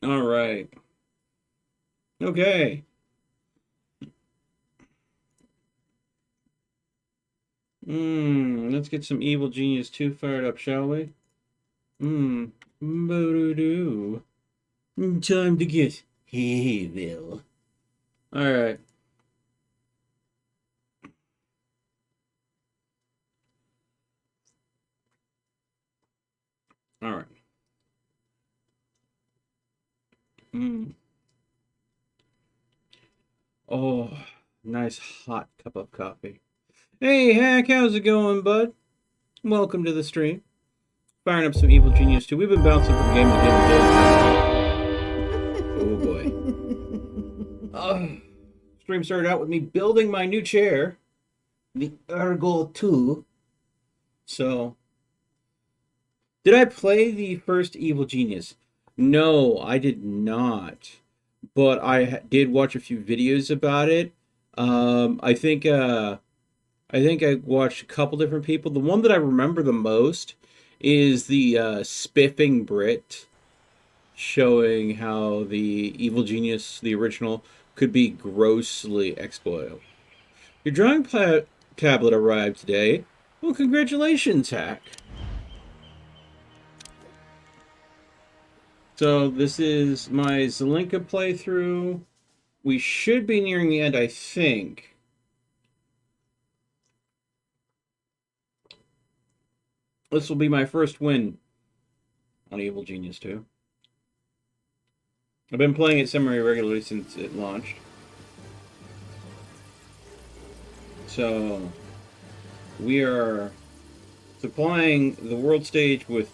All right. Okay. Let's get some Evil Genius 2 fired up, shall we? Boo-doo-doo. Time to get evil. All right. All right. Mm. Oh, nice hot cup of coffee. Hey, Hack, how's it going, bud? Welcome to the stream. Firing up some Evil Genius 2. We've been bouncing from game to game to game. Oh, boy. Stream started out with me building my new chair, the Ergo 2. So, did I play the first Evil Genius? No, I did not. But I did watch a few videos about it. I think I watched a couple different people. The one that I remember the most is the Spiffing Brit showing how the Evil Genius, the original, could be grossly exploitable. Your tablet arrived today. Well, congratulations, Hack. So this is my Zelenka playthrough. We should be nearing the end, I think. This will be my first win on Evil Genius 2. I've been playing it semi-regularly since it launched. So, we are supplying the world stage with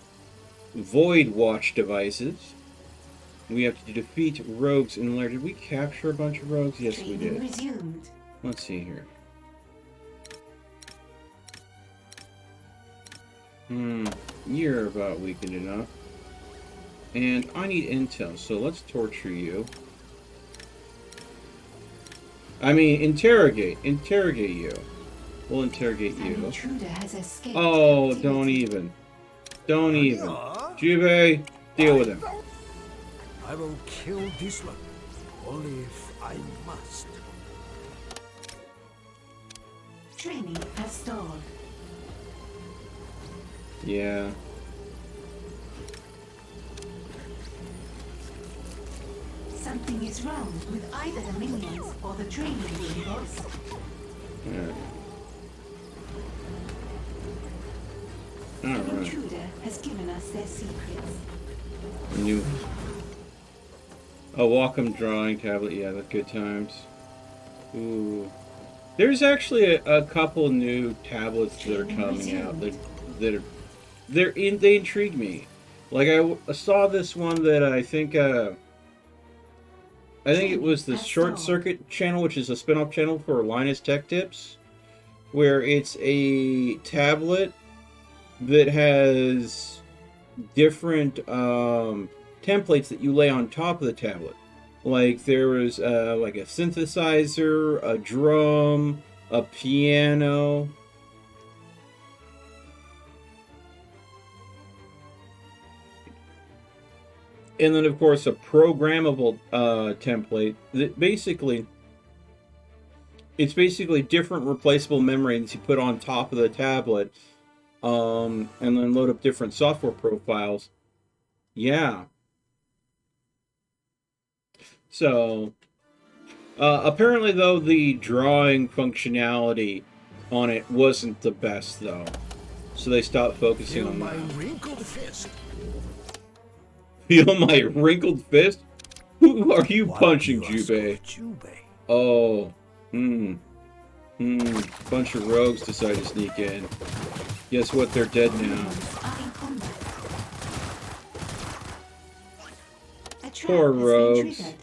Void Watch devices. We have to defeat rogues in the lair. Did we capture a bunch of rogues? Yes, we did. Resumed. Let's see here. You're about weakened enough. And I need intel, so let's torture you. I mean, interrogate you. We'll interrogate you. Oh, don't even. Jubei, deal with him. I will kill this one, only if I must. Training has stalled. Yeah. Something is wrong with either the minions or the training vehicles. Alright. The intruder has given us their secrets. New. A Wacom drawing tablet. Yeah, that's good times. Ooh. There's actually a couple new tablets that are coming out they intrigue me. Like I saw this one that I think it was the Short Circuit channel, which is a spin-off channel for Linus Tech Tips, where it's a tablet that has different templates that you lay on top of the tablet. Like there was like a synthesizer, a drum, a piano. And then, of course, a programmable template that it's basically different replaceable memory that you put on top of the tablet, and then load up different software profiles. Yeah. So, apparently, though, the drawing functionality on it wasn't the best, though. So they stopped focusing on that. Wrinkled fist. Feel my wrinkled fist? Who are you punching, Jubei? Oh. Bunch of rogues decide to sneak in. Guess what? They're dead now. Poor rogues.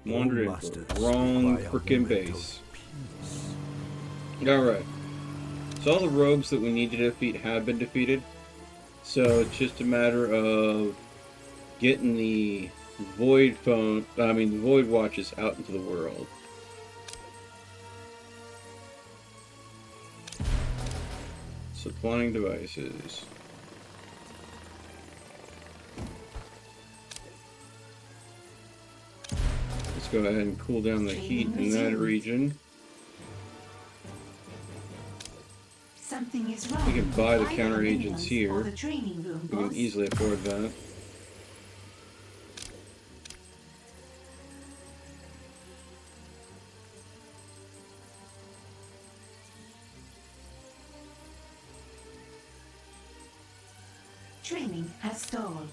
Wandered into the wrong frickin' base. Alright. So all the rogues that we need to defeat have been defeated. So it's just a matter of getting the Void Watches out into the world. Supplying devices. go ahead and cool down the heat in that region. Something is wrong. We can buy the with counter either agents minions here. or the training room, We can boss. easily afford that. Training has stalled.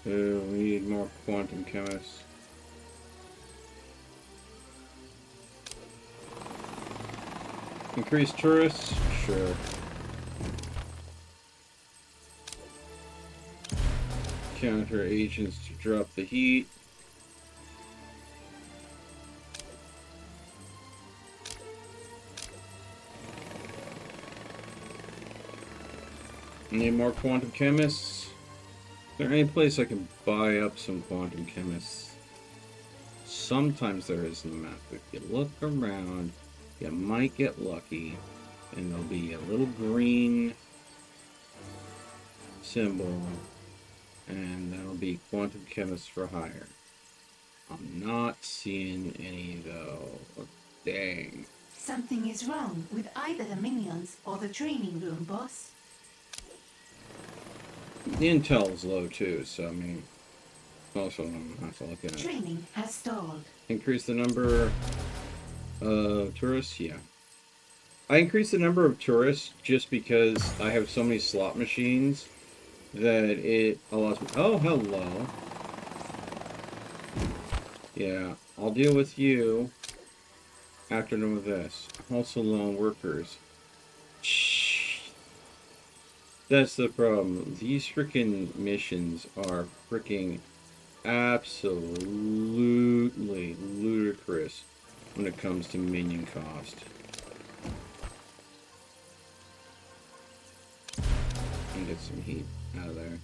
We need more quantum chemists. Increase tourists? Sure. Counter agents to drop the heat. Need more quantum chemists? Is there any place I can buy up some quantum chemists? Sometimes there is in the map. If you look around, you might get lucky, and there'll be a little green symbol, and that'll be quantum chemists for hire. I'm not seeing any though. Dang. Something is wrong with either the minions or the training room, boss. The intel's low too, so I mean, most of them have to look at it. Training has stalled. Increase the number of tourists? Yeah. I increased the number of tourists just because I have so many slot machines that it allows me. Oh, hello. Yeah, I'll deal with you after I'm done with this. Also lone workers. Shh. That's the problem. These freaking missions are freaking absolutely ludicrous when it comes to minion cost. And get some heat out of there.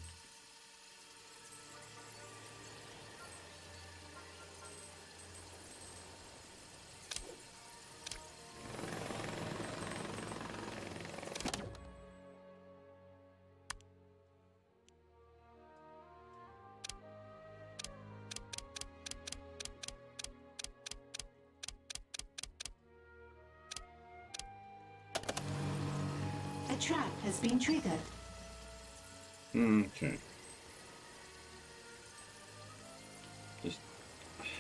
A trap has been triggered. Okay. Just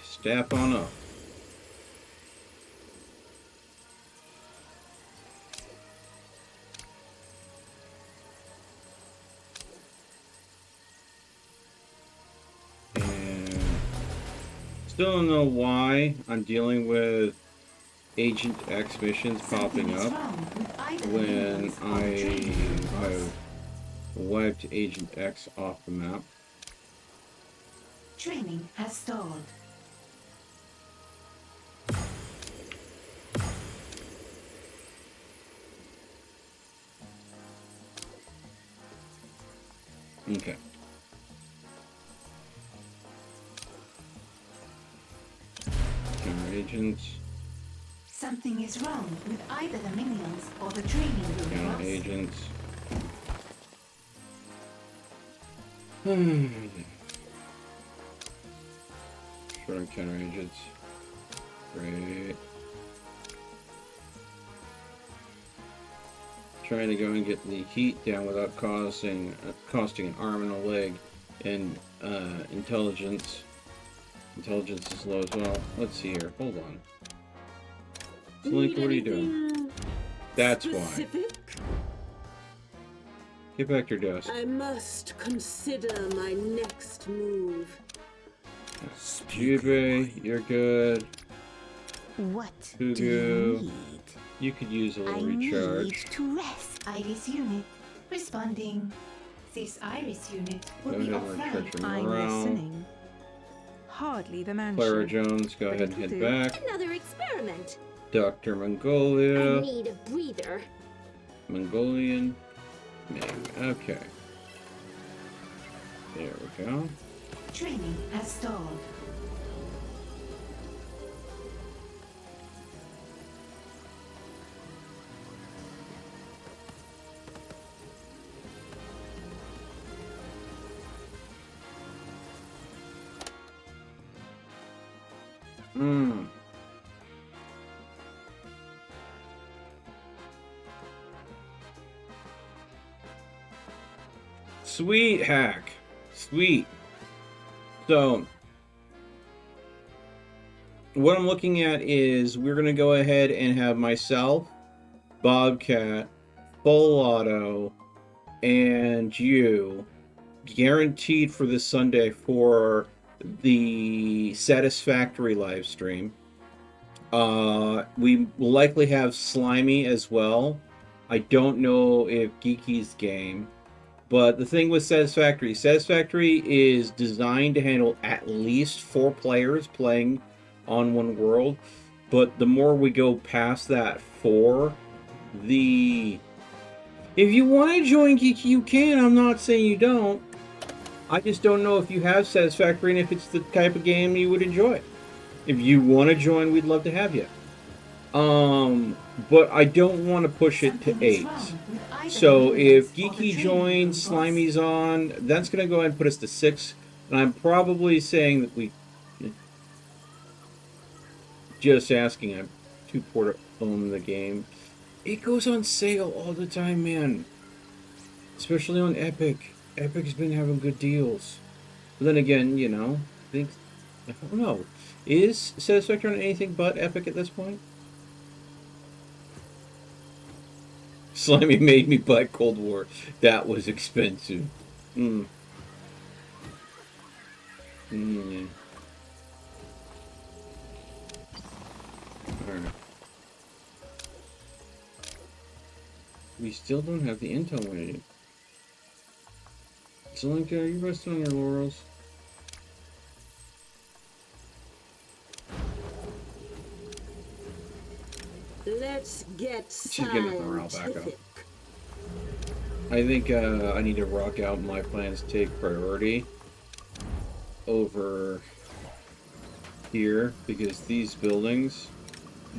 step on up. And still don't know why I'm dealing with Agent X missions popping up when I have wiped Agent X off the map. Training has stalled. Okay. Counter agents. Something is wrong with either the minions or the training room, Counter boss. agents. Short on counter agents. Great. Trying to go and get the heat down without costing an arm and a leg, and intelligence. Intelligence is low as well. Let's see here. Hold on. So, Link, what are you doing? That's why. Get back to your desk. I must consider my next move. Jube, you're good. What Fugu, do you need? you could use a I little need recharge. to rest. Iris unit responding. This Iris unit will Go be ahead and offline. recharge your I'm morale. listening. Hardly the man. Clara Jones, go ahead and head back. Another experiment. Dr. I Mongolia. need a breather. Mongolian. Maybe. Okay. There we go. Training has stalled. Mmm. Sweet hack. Sweet. So, what I'm looking at is we're going to go ahead and have myself, Bobcat, Full Auto, and you guaranteed for this Sunday for the Satisfactory live stream. We will likely have Slimy as well. I don't know if Geeky's game. But the thing with Satisfactory is designed to handle at least 4 players playing on one world. But the more we go past that 4, if you want to join Geeky, you can. I'm not saying you don't. I just don't know if you have Satisfactory and if it's the type of game you would enjoy. If you want to join, we'd love to have you. But I don't want to push it to 8. So if Geeky joins, Slimy's on, that's going to go ahead and put us to 6. And I'm probably saying that we... Just asking, I'm too poor to own the game. It goes on sale all the time, man. Especially on Epic. Epic's been having good deals. But then again, you know, I don't know. Is Satisfactory on anything but Epic at this point? Slimy made me buy Cold War. That was expensive. Yeah. Alright. We still don't have the intel we need. Zelenka, are you resting on your laurels? Let's get She's getting her morale back up. I think I need to rock out my plans to take priority over here because these buildings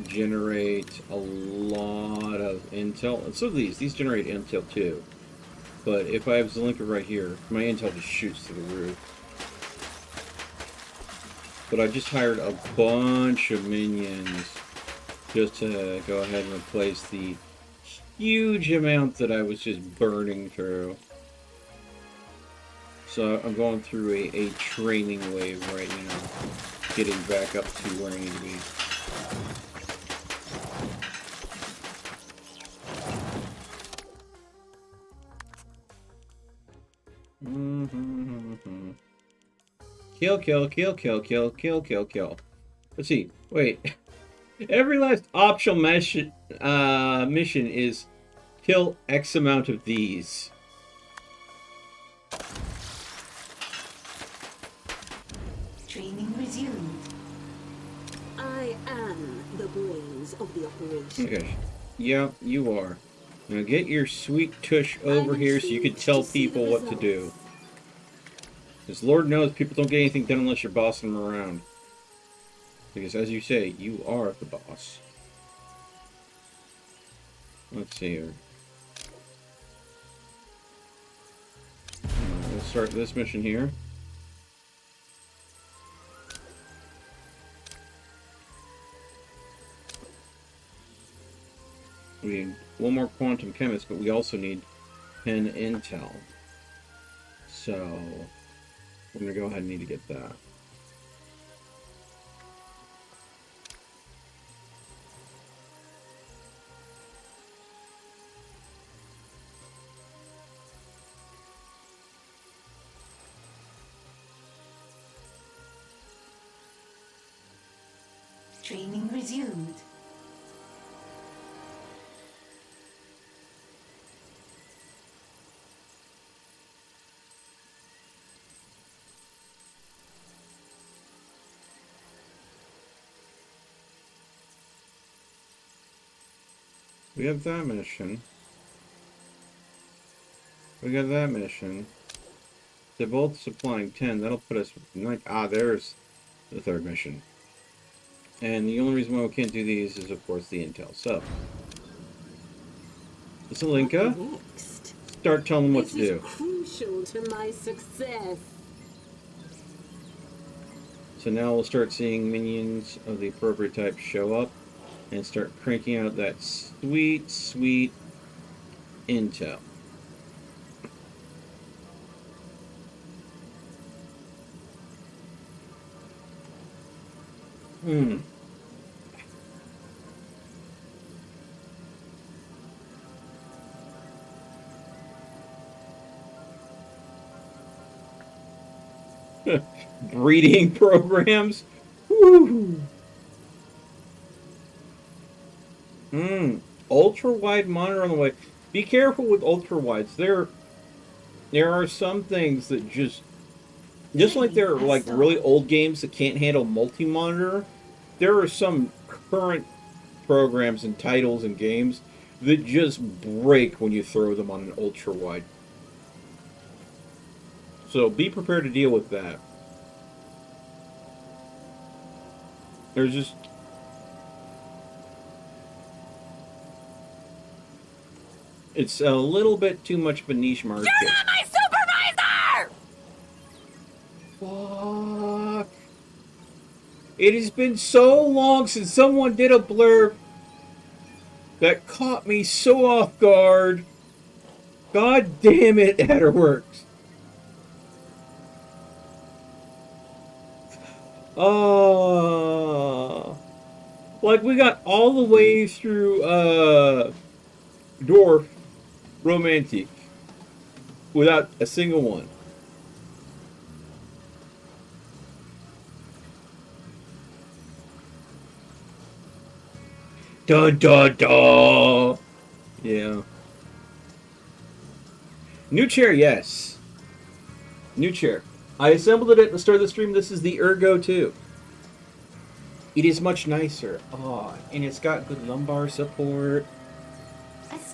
generate a lot of intel. And so these generate intel too. But if I have Zelenka right here, my intel just shoots through the roof. But I just hired a bunch of minions just to go ahead and replace the huge amount that I was just burning through. So I'm going through a training wave right now, getting back up to where I need to be. Kill, kill, kill, kill, kill, kill, kill, kill. Let's see. Wait. Every last optional mission is kill X amount of these. Training resumed. I am the brains of the operation. Okay. Yeah, you are. Now get your sweet tush over here so you can tell people what to do. Because Lord knows people don't get anything done unless you're bossing them around. Because as you say, you are the boss. Let's see here. We'll start this mission here. We need one more quantum chemist, but we also need 10 intel. So we're going to go ahead and need to get that. Training resumed. We have that mission. We got that mission. They're both supplying 10. That'll put us... there's the third mission. And the only reason why we can't do these is, of course, the intel. So, Zelenka, start telling them what to do. This is crucial to my success. So now we'll start seeing minions of the appropriate type show up and start cranking out that sweet, sweet intel. Breeding programs. Woo. Ultra wide monitor on the way. Be careful with ultra wides. There are some things that just like there are like really old games that can't handle multi-monitor. There are some current programs and titles and games that just break when you throw them on an ultra wide. So be prepared to deal with that. There's just... It's a little bit too much of a niche market. You're not my supervisor! Fuck. It has been so long since someone did a blurb that caught me so off guard. God damn it, Adderworks. Oh, like we got all the way through Dwarf Romantic without a single one. Dun dun dun. Yeah. New chair, yes. New chair. I assembled it at the start of the stream. This is the Ergo 2. It is much nicer. Oh, and it's got good lumbar support.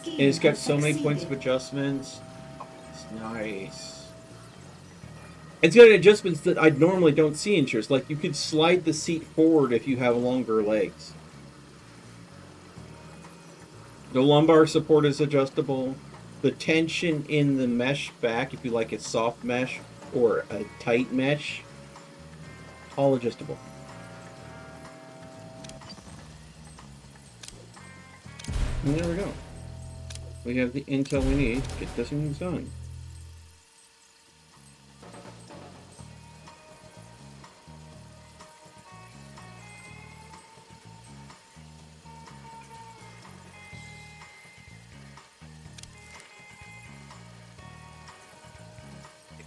And it's got so many points of adjustments. Oh, it's nice. It's got adjustments that I normally don't see in chairs. Like you could slide the seat forward if you have longer legs. The lumbar support is adjustable. The tension in the mesh back, if you like it soft mesh or a tight mesh, all adjustable. And there we go. We have the intel we need to get this thing done.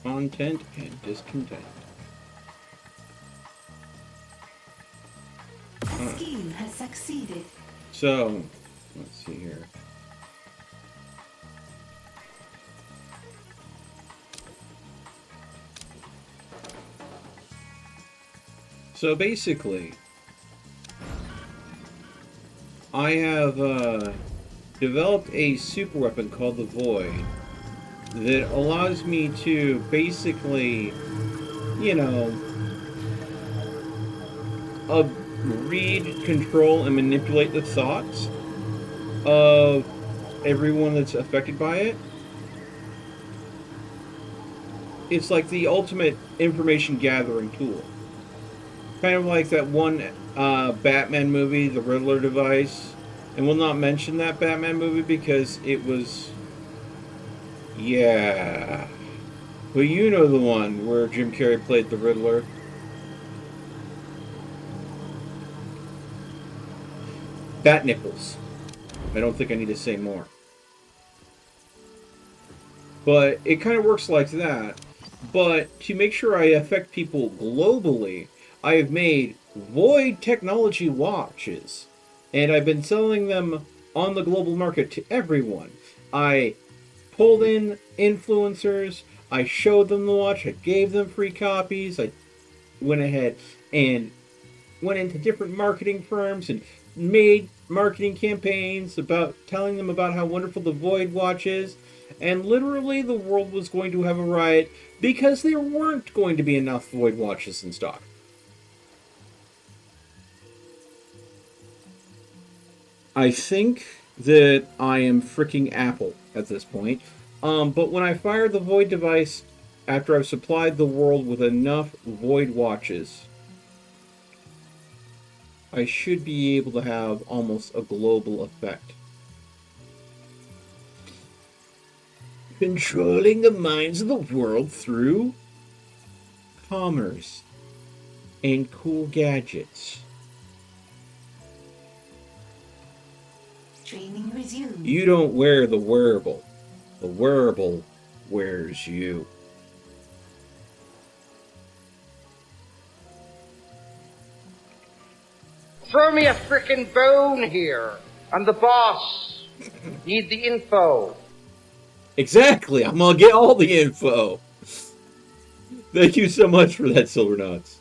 Content and discontent. A scheme has succeeded. So, let's see here. So basically, I have developed a super weapon called the Void that allows me to basically, you know, read, control, and manipulate the thoughts of everyone that's affected by it. It's like the ultimate information gathering tool. Kind of like that one Batman movie, the Riddler device. And we'll not mention that Batman movie because it was... Yeah. But you know the one where Jim Carrey played the Riddler. Bat nipples. I don't think I need to say more. But it kind of works like that. But to make sure I affect people globally, I have made Void technology watches. And I've been selling them on the global market to everyone. I pulled in influencers, I showed them the watch, I gave them free copies, I went ahead and went into different marketing firms and made marketing campaigns about telling them about how wonderful the Void watch is, and literally the world was going to have a riot because there weren't going to be enough Void watches in stock. I think that I am freaking Apple at this point. But when I fire the Void device, after I've supplied the world with enough Void watches, I should be able to have almost a global effect. Controlling the minds of the world through commerce and cool gadgets. Training resumed. You don't wear the wearable. The wearable wears you. Throw me a frickin' bone here. I'm the boss. Need the info. Exactly. I'm gonna get all the info. Thank you so much for that, Silverknots.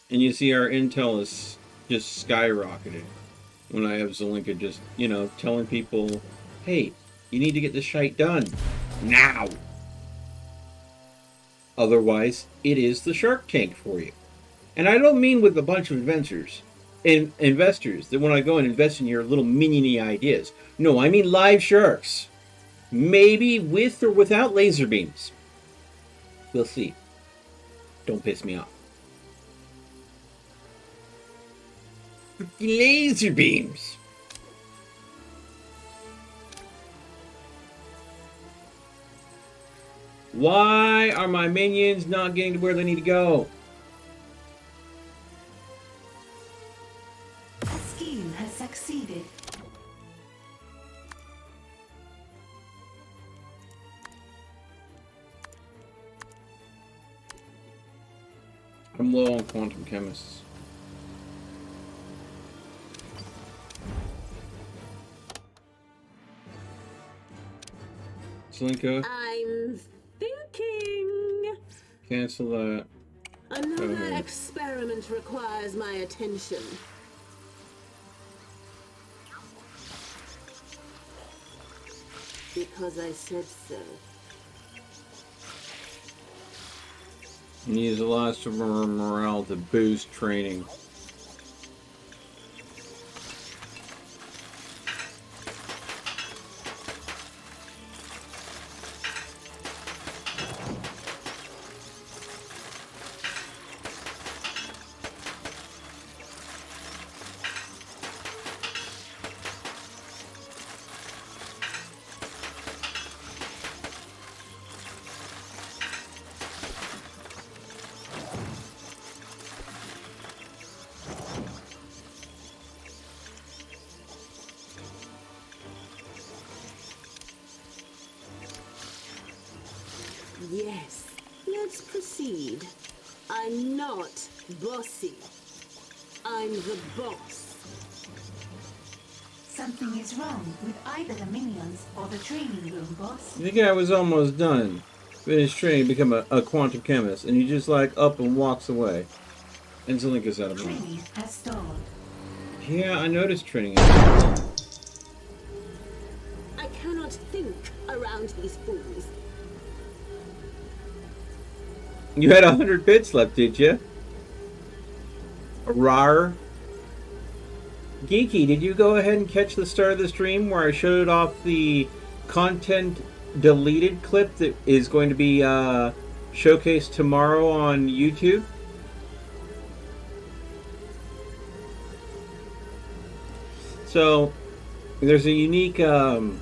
And you see our intel is just skyrocketed when I have Zelenka just, you know, telling people, hey, you need to get this shite done. Now! Otherwise, it is the Shark Tank for you. And I don't mean with a bunch of investors that want to go and invest in your little miniony ideas. No, I mean live sharks. Maybe with or without laser beams. We'll see. Don't piss me off. Laser beams. Why are my minions not getting to where they need to go? A scheme has succeeded. I'm low on quantum chemists. Zelenka, I'm thinking. cancel that. Another experiment requires my attention. Because I said so. Use the last of our morale to boost training. Yes, let's proceed. I'm not bossy. I'm the boss. Something is wrong with either the minions or the training room, boss. The guy was almost done. Finished training to become a quantum chemist, and he just like up and walks away. And Zelenka's out of mind. Training has stalled. Yeah, I noticed training. I cannot think around these fools. You had 100 bits left, did you? Rar. Geeky, did you go ahead and catch the start of the stream where I showed off the content deleted clip that is going to be showcased tomorrow on YouTube? So there's a unique playlist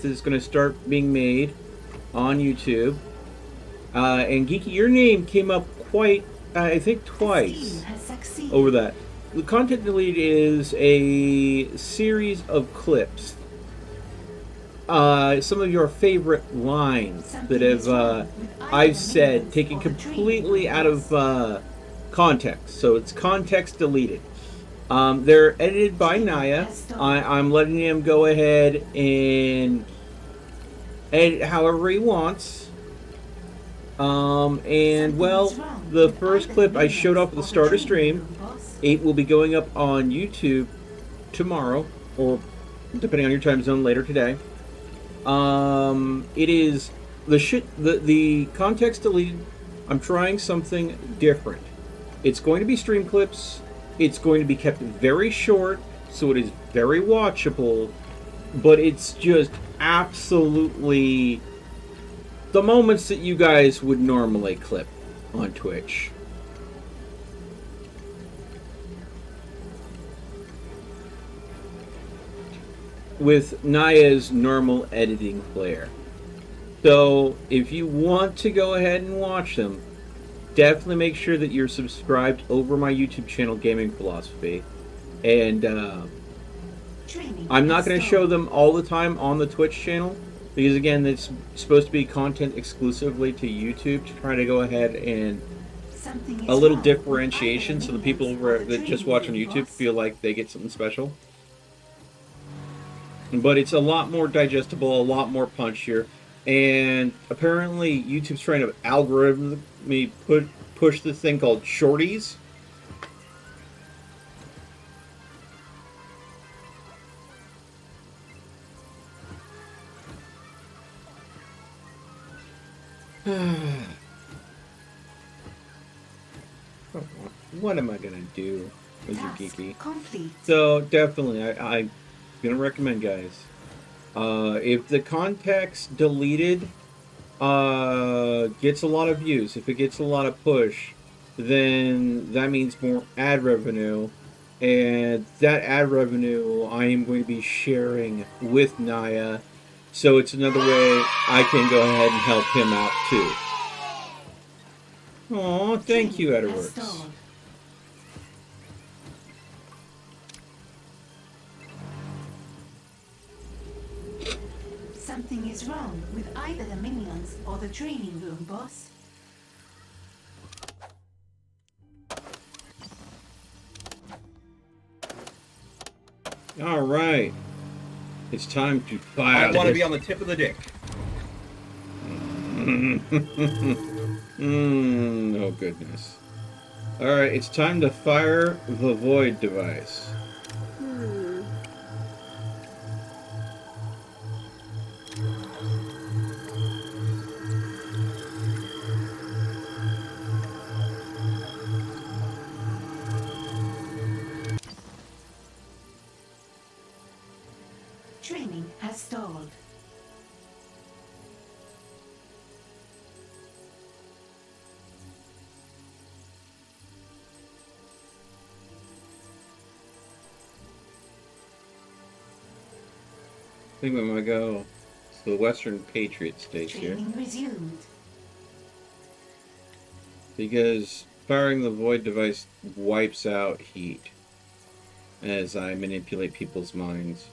that's going to start being made on YouTube. And Geeky, your name came up quite, I think, twice over that. The content deleted is a series of clips. Some of your favorite lines that have I've said taken completely out of context. So it's context deleted. They're edited by Naya. I'm letting him go ahead and edit however he wants. And well, the first clip I showed off at the start of stream, it will be going up on YouTube tomorrow, or depending on your time zone, later today. It is the context deleted I'm trying something different. It's going to be stream clips. It's going to be kept very short, so it is very watchable. But it's just absolutely the moments that you guys would normally clip on Twitch. With Naya's normal editing flair. So, if you want to go ahead and watch them, definitely make sure that you're subscribed over my YouTube channel, Gaming Philosophy. And I'm not going to show them all the time on the Twitch channel, because again, it's supposed to be content exclusively to YouTube to try to go ahead and a little differentiation so the people that just watch on YouTube feel like they get something special. But it's a lot more digestible, a lot more punchier, and apparently YouTube's trying to algorithmically push this thing called shorties. What am I gonna do, Mr. Geeky? Complete. So definitely, I'm gonna recommend, guys. If the context deleted gets a lot of views, if it gets a lot of push, then that means more ad revenue, and that ad revenue I am going to be sharing with Naya, so it's another way I can go ahead and help him out too. Aw, thank you, Edwards. Something is wrong with either the minions or the training room, boss. All right, it's time to fire. I want to be on the tip of the dick. Oh goodness. All right, it's time to fire the void device. Training has stalled. I think we might go to the Western Patriot states here. Training resumed. Because firing the void device wipes out heat as I manipulate people's minds.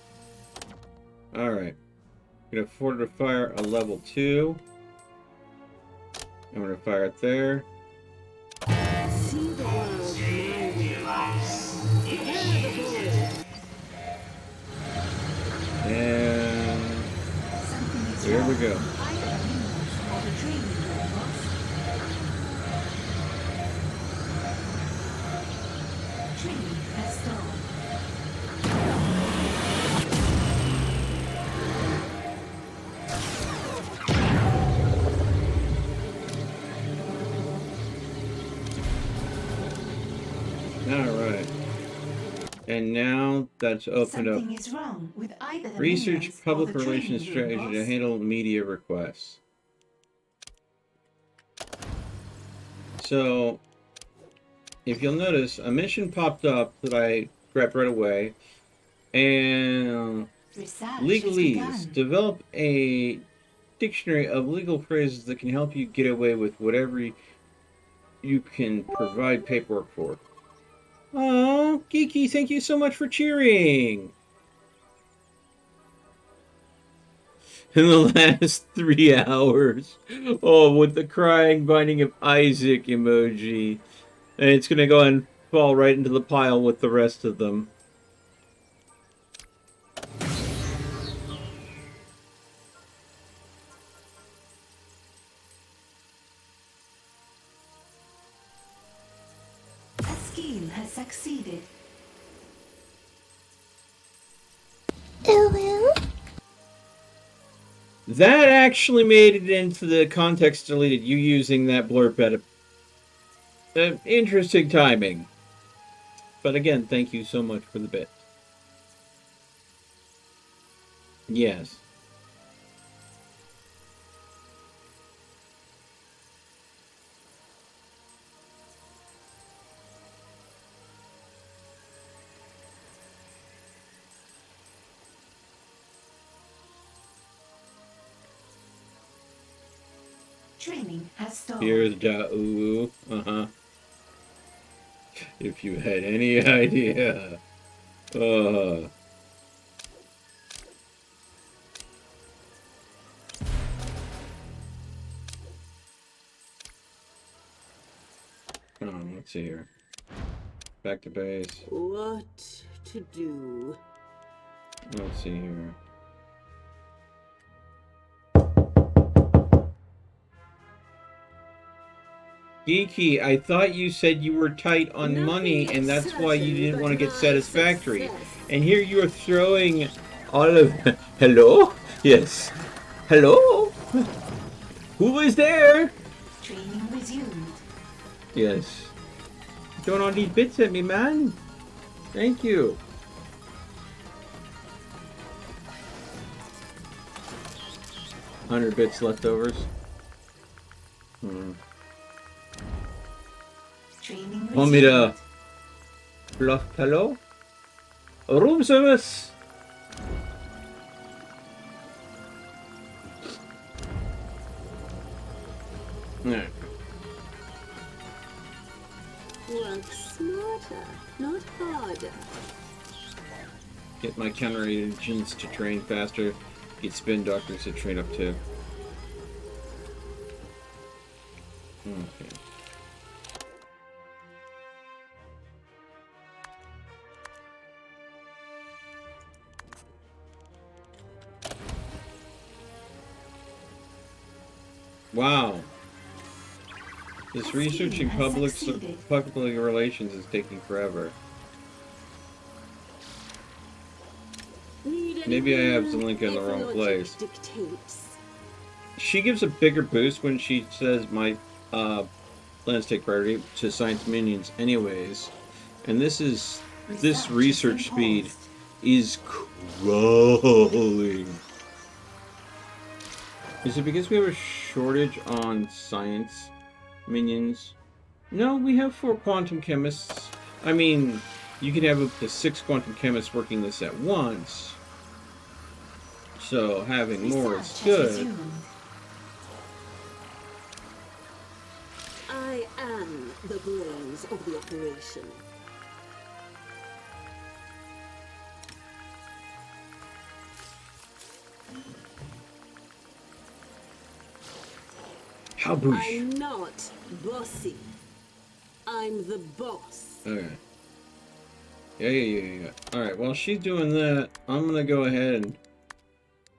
Alright. I'm going to afford to fire a level 2. I'm going to fire it there. See the world my way. And here we go. Training has stalled. Alright. And now that's opened up. Something is wrong with either the Research minions or public the relations training room, strategy to boss. handle media requests. So, if you'll notice, a mission popped up that I grabbed right away. And Research legalese. has begun. Develop a dictionary of legal phrases that can help you get away with whatever you can provide paperwork for. Oh, Geeky, thank you so much for cheering. In the last 3 hours. Oh, with the crying Binding of Isaac emoji. And it's going to go and fall right into the pile with the rest of them. A scheme has succeeded. That actually made it into the context deleted. You using that blurb at interesting timing. But again, thank you so much for the bit. Yes. Training has stalled. Here's Da-oo. Uh-huh. If you had any idea. Oh, let's see here. Back to base. What to do? Let's see here. Geeky, I thought you said you were tight on money, and that's why you didn't want to get satisfactory. And here you are throwing all of... Hello? Yes. Hello? Who was there? Training resumed. Yes. Throwing all these bits at me, man. Thank you. $100 bits leftovers. Training Want me to resumed. bluff hello? Room service. Yeah. Work smarter, not harder. Get my counter agents to train faster. Get spin doctors to train up too. Okay. Wow. This research in public relations is taking forever. Maybe I have the link in the wrong place. She gives a bigger boost when she says my plans take priority to science minions anyways. And this research speed is crawling. Is it because we have a shortage on science minions? No, we have 4 quantum chemists. I mean, you can have up to 6 quantum chemists working this at once. So having more is good. I am the brains of the operation. How boosh? I'm not bossy. I'm the boss. Okay. Yeah. Alright, while she's doing that, I'm gonna go ahead and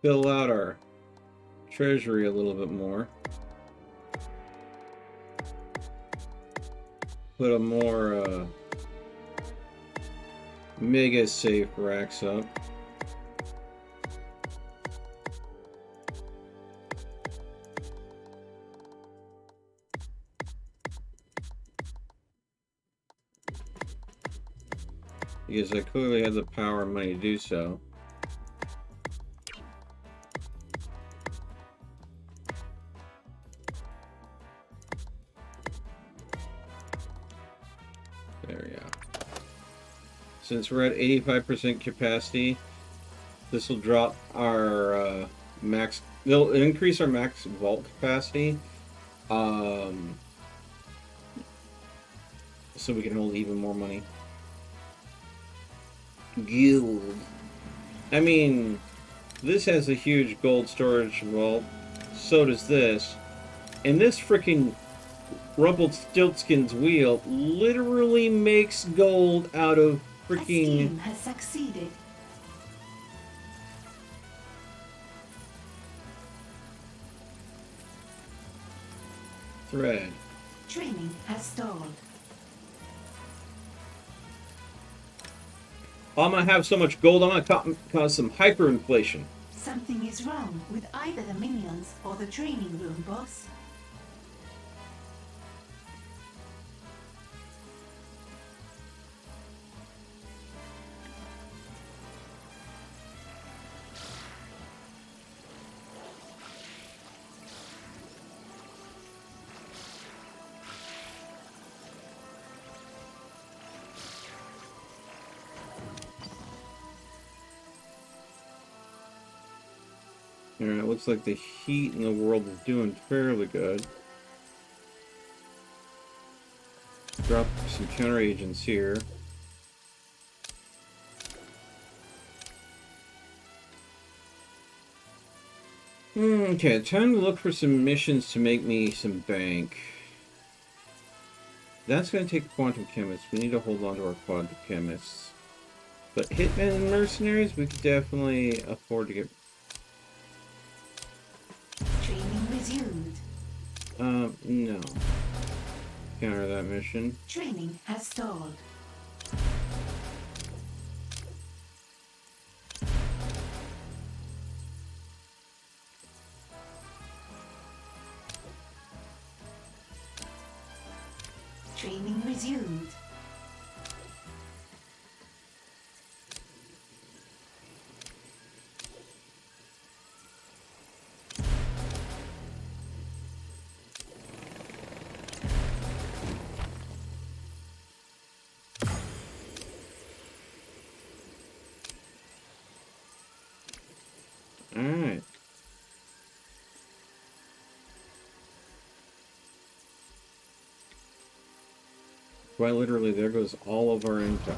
fill out our treasury a little bit more. Put a more mega safe racks up. Because I clearly have the power and money to do so. There we go. Since we're at 85% capacity, this will drop our max. It'll increase our max vault capacity, so we can hold even more money. Guild. I mean, this has a huge gold storage vault. So does this. And this freaking Rumpelstiltskin's wheel literally makes gold out of freaking... A scheme has succeeded. thread. Training has stalled. I'm gonna have so much gold, I'm gonna cause some hyperinflation. Something is is wrong with either the minions or the training room, boss. Alright, it looks like the heat in the world is doing fairly good. Drop some counter agents here. Okay, time to look for some missions to make me some bank. That's going to take quantum chemists. We need to hold on to our quantum chemists. But hitmen and mercenaries, we could definitely afford to get... Training resumed. No. Counter that mission. Training has stalled. Training resumed. Alright. Quite literally, there goes all of our intel.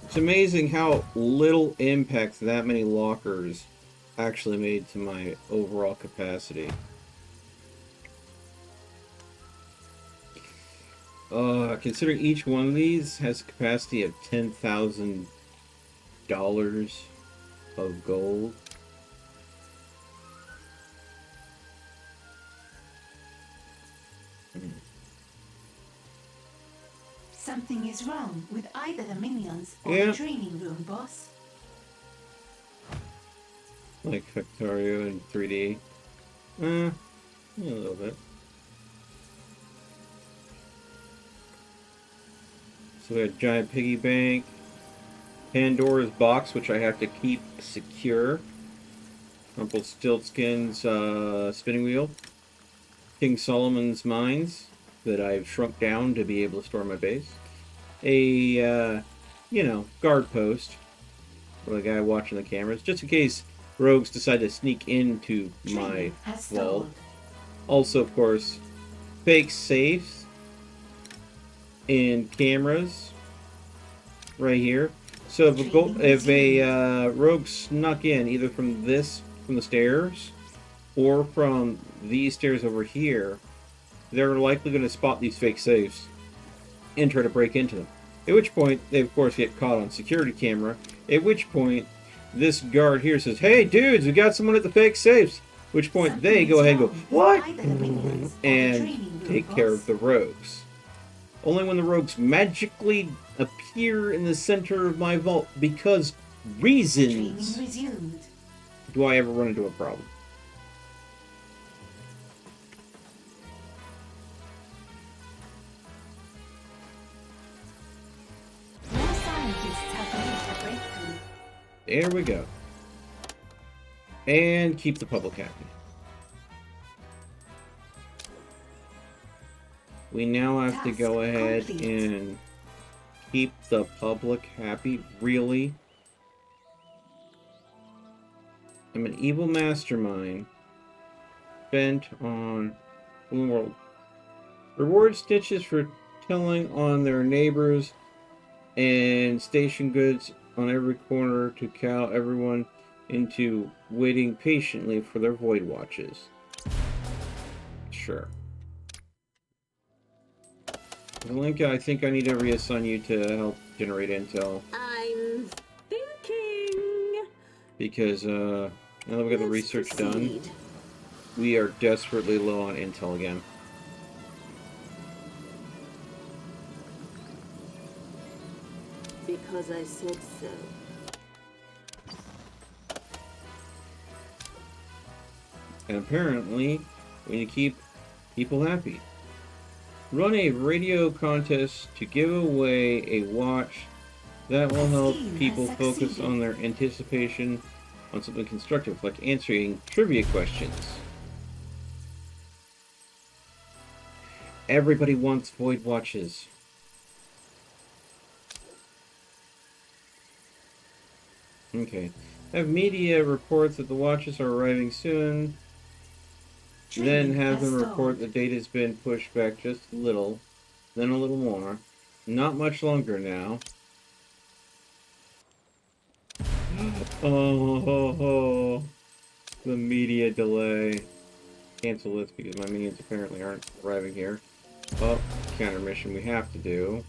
It's amazing how little impact that many lockers actually made to my overall capacity. Considering each one of these has a capacity of $10,000 of gold. Something is wrong with either the minions or Yeah. the training room, boss. Like Factorio in 3D. A little bit. So we got Giant Piggy Bank. Pandora's Box, which I have to keep secure. Rumpelstiltskin's spinning wheel. King Solomon's Mines, that I've shrunk down to be able to store my base. A, guard post for the guy watching the cameras, just in case rogues decide to sneak into my Training has vault. stalled. Also, of course, fake safes and cameras right here. So if a rogue snuck in either from the stairs or from these stairs over here, they're likely going to spot these fake safes and try to break into them. At which point they of course get caught on security camera. At which point this guard here says, "Hey dudes, we got someone at the fake safes." At which point they go ahead and go, "What?" and take care of the rogues. Only when the rogues magically appear in the center of my vault, because reasons, Training resumed. do I ever run into a problem. More scientists have made a breakthrough. There we go. And keep the public happy. We now have to go Task ahead complete. and keep the public happy. Really? I'm an evil mastermind bent on the world. Reward stitches for telling on their neighbors and station goods on every corner to cow everyone into waiting patiently for their void watches. Sure. Linka, I think I need to reassign you to help generate intel. I'm thinking. Because, now that we got the Let's research done, proceed. we are desperately low on intel again. because I said so. And apparently, we need to keep people happy. Run a radio contest to give away a watch that will help people focus on their anticipation on something constructive, like answering trivia questions. Everybody wants void watches. Okay. Have media reports that the watches are arriving soon. Then have them report the date has been pushed back just a little. Then a little more. Not much longer now. Oh, the media delay. Cancel this because my minions apparently aren't arriving here. Oh, counter mission we have to do.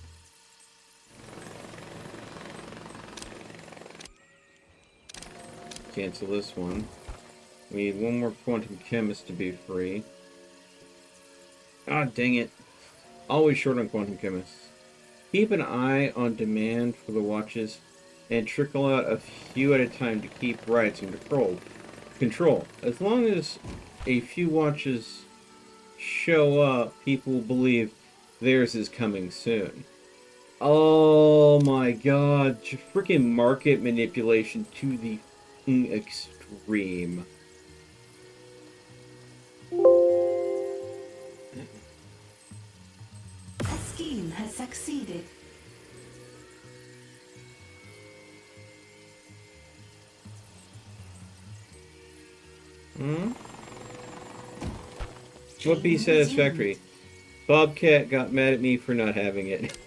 Cancel this one. We need one more quantum chemist to be free. Ah, dang it. Always short on quantum chemists. Keep an eye on demand for the watches and trickle out a few at a time to keep riots in control. As long as a few watches show up, people will believe theirs is coming soon. Oh my god. Freaking market manipulation to the extreme. A scheme has succeeded. What be satisfactory? Bobcat got mad at me for not having it.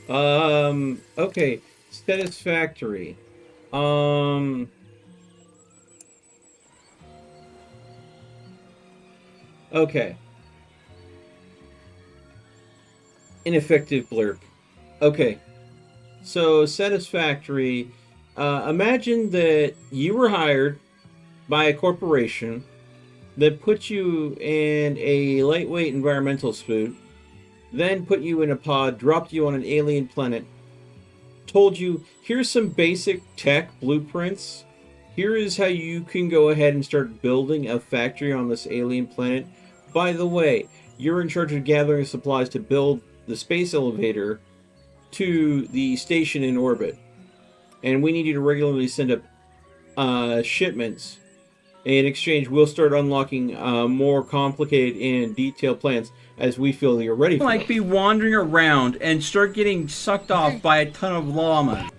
Okay. Satisfactory. Okay. Ineffective blurb. Okay. So, satisfactory. Imagine that you were hired by a corporation that put you in a lightweight environmental suit, then put you in a pod, dropped you on an alien planet, told you, here's some basic tech blueprints. Here is how you can go ahead and start building a factory on this alien planet. By the way, you're in charge of gathering supplies to build the space elevator to the station in orbit. And we need you to regularly send up shipments. In exchange, we'll start unlocking more complicated and detailed plans as we feel that you're ready for it. Be wandering around and start getting sucked off by a ton of llama.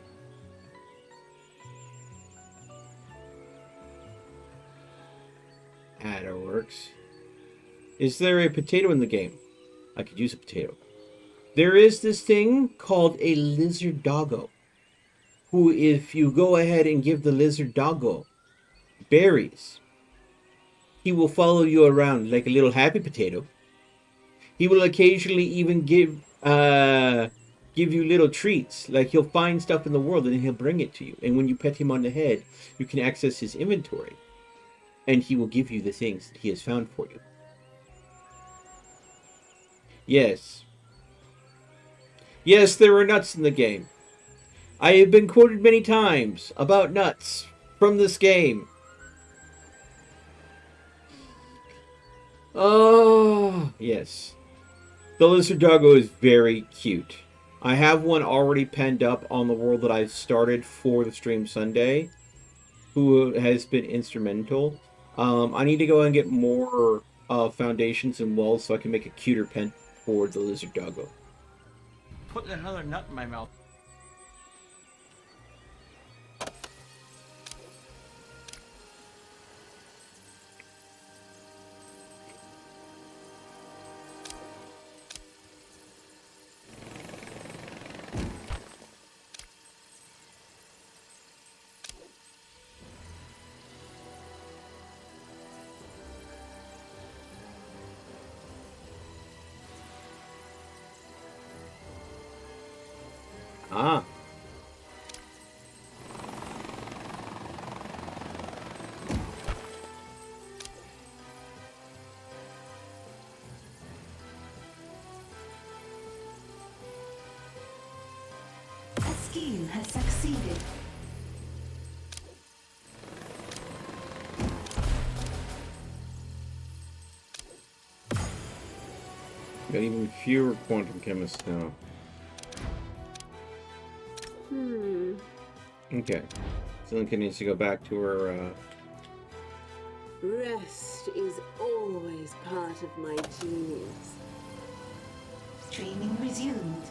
That works. Is there a potato in the game? I could use a potato. There is this thing called a lizard doggo, who, if you go ahead and give the lizard doggo berries, he will follow you around like a little happy potato. He will occasionally even give you little treats, like he'll find stuff in the world and he'll bring it to you. And when you pet him on the head, you can access his inventory, and he will give you the things that he has found for you. Yes. Yes, there are nuts in the game. I have been quoted many times about nuts from this game. Oh, yes. The lizard doggo is very cute. I have one already penned up on the world that I started for the stream Sunday, who has been instrumental. I need to go and get more foundations and walls so I can make a cuter pen for the lizard doggo. Put another nut in my mouth. Ah. A scheme has succeeded. Got even fewer quantum chemists now. Okay. Zelenka needs to go back to her, Rest is always part of my genius. Training resumed.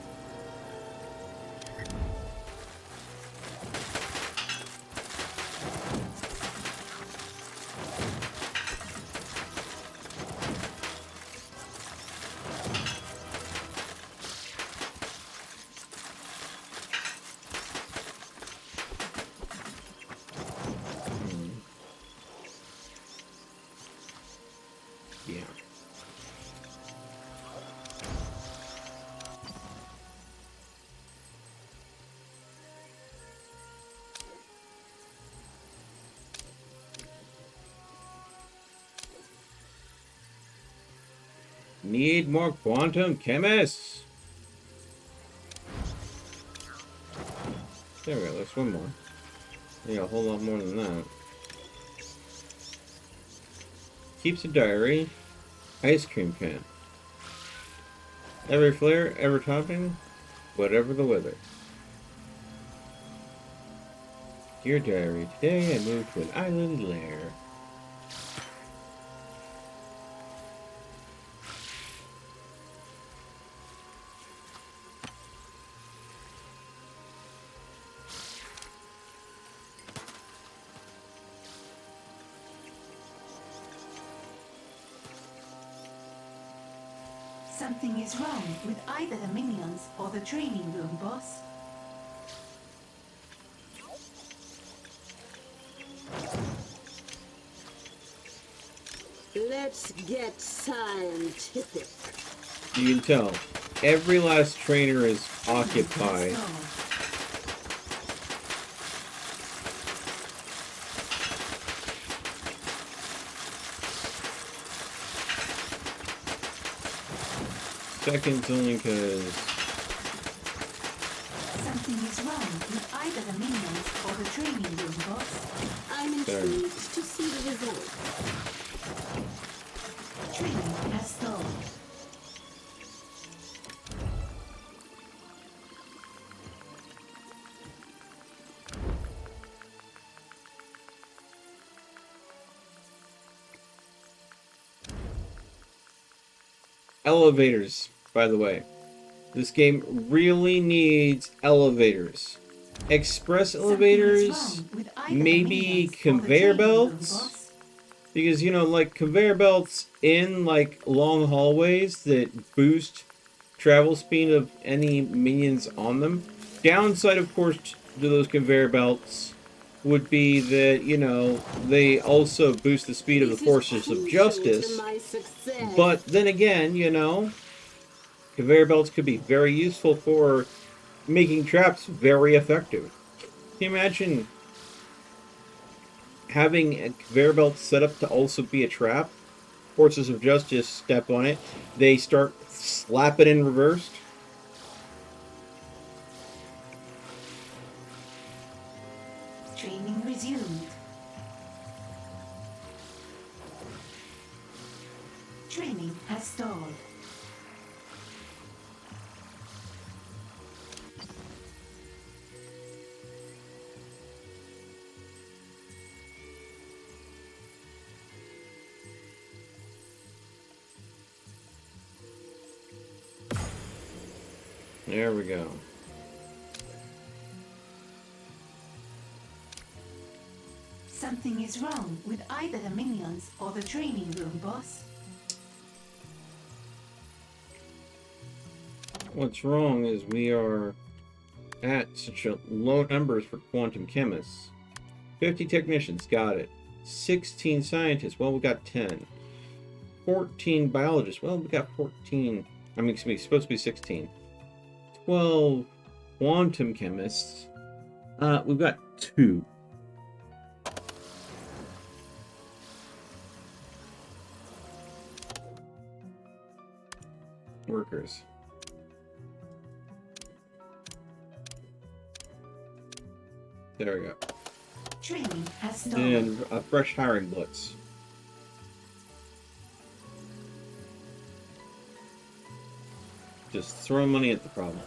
yeah. Need more quantum chemists. There we go, there's one more. Yeah, a whole lot more than that. Keeps a diary. Ice cream can. Every flare, ever topping, whatever the weather. Dear diary, today I moved to an island lair. Something is wrong with either the minions or the training room, boss. Let's get scientific. You can tell, every last trainer is occupied. Seconds only because Something is wrong with either the minions or the training room, boss. I'm intrigued to see the result. Training has stalled. elevators, by the way. This game really needs elevators. Express elevators, maybe conveyor belts? Because, you know, like, conveyor belts in, like, long hallways that boost travel speed of any minions on them. Downside, of course, to those conveyor belts would be that, you know, they also boost the speed of the forces of justice. But then again, you know, conveyor belts could be very useful for making traps very effective. Can you imagine having a conveyor belt set up to also be a trap? Forces of justice step on it. They start slap it in reversed. Training resumed. Training has stalled. There we go. Something is wrong with either the minions or the training room, boss. What's wrong is we are at such a low numbers for quantum chemists. 50 technicians, got it. 16 scientists, well, we got 10. 14 biologists, well, we got 14. I mean, it's supposed to be 16. 12 quantum chemists. We've got 2. Workers. There we go. Training has started. And a fresh hiring blitz. Just throw money at the problem.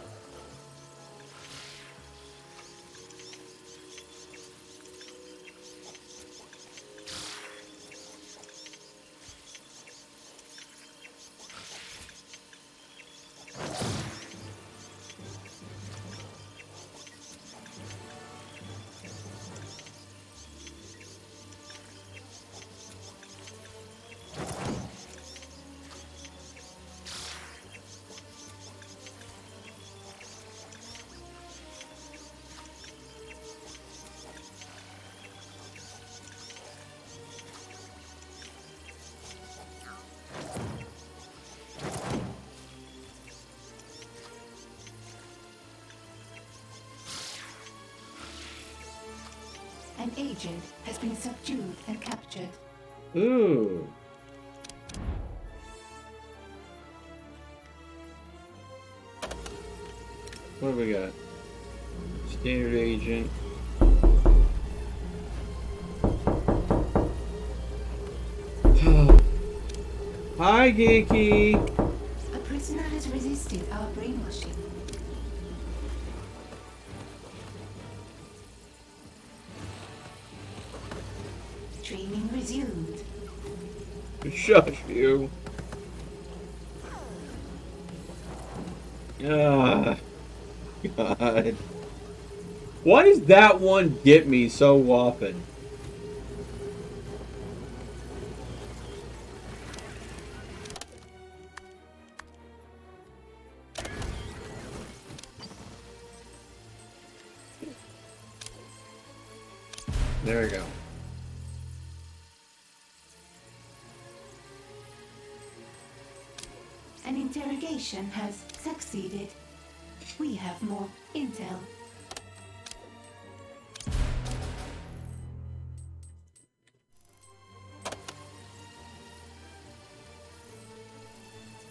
An agent has been subdued and captured. Ooh. What do we got? Standard agent. Hi, Geeky. A prisoner has resisted our brainwashing. Training resumed. Shush you. Ah, God. Why does that one get me so often? There we go. An interrogation has succeeded. We have more intel.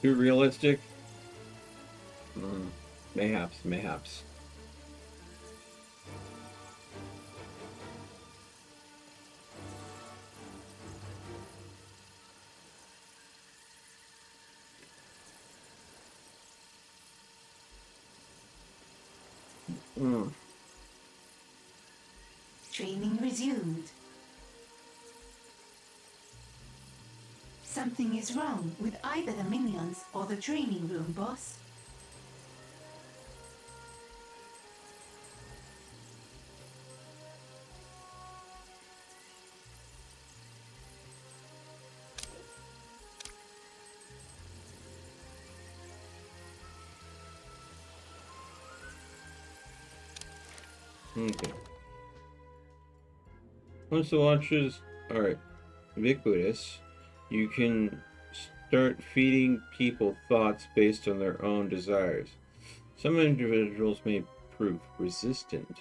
Too realistic? Mayhaps, mayhaps. Training resumed. Something is wrong with either the minions or the training room, boss. Okay. Once the watches are ubiquitous, you can start feeding people thoughts based on their own desires. Some individuals may prove resistant.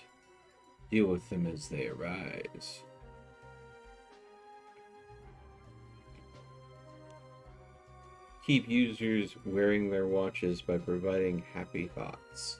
Deal with them as they arise. Keep users wearing their watches by providing happy thoughts.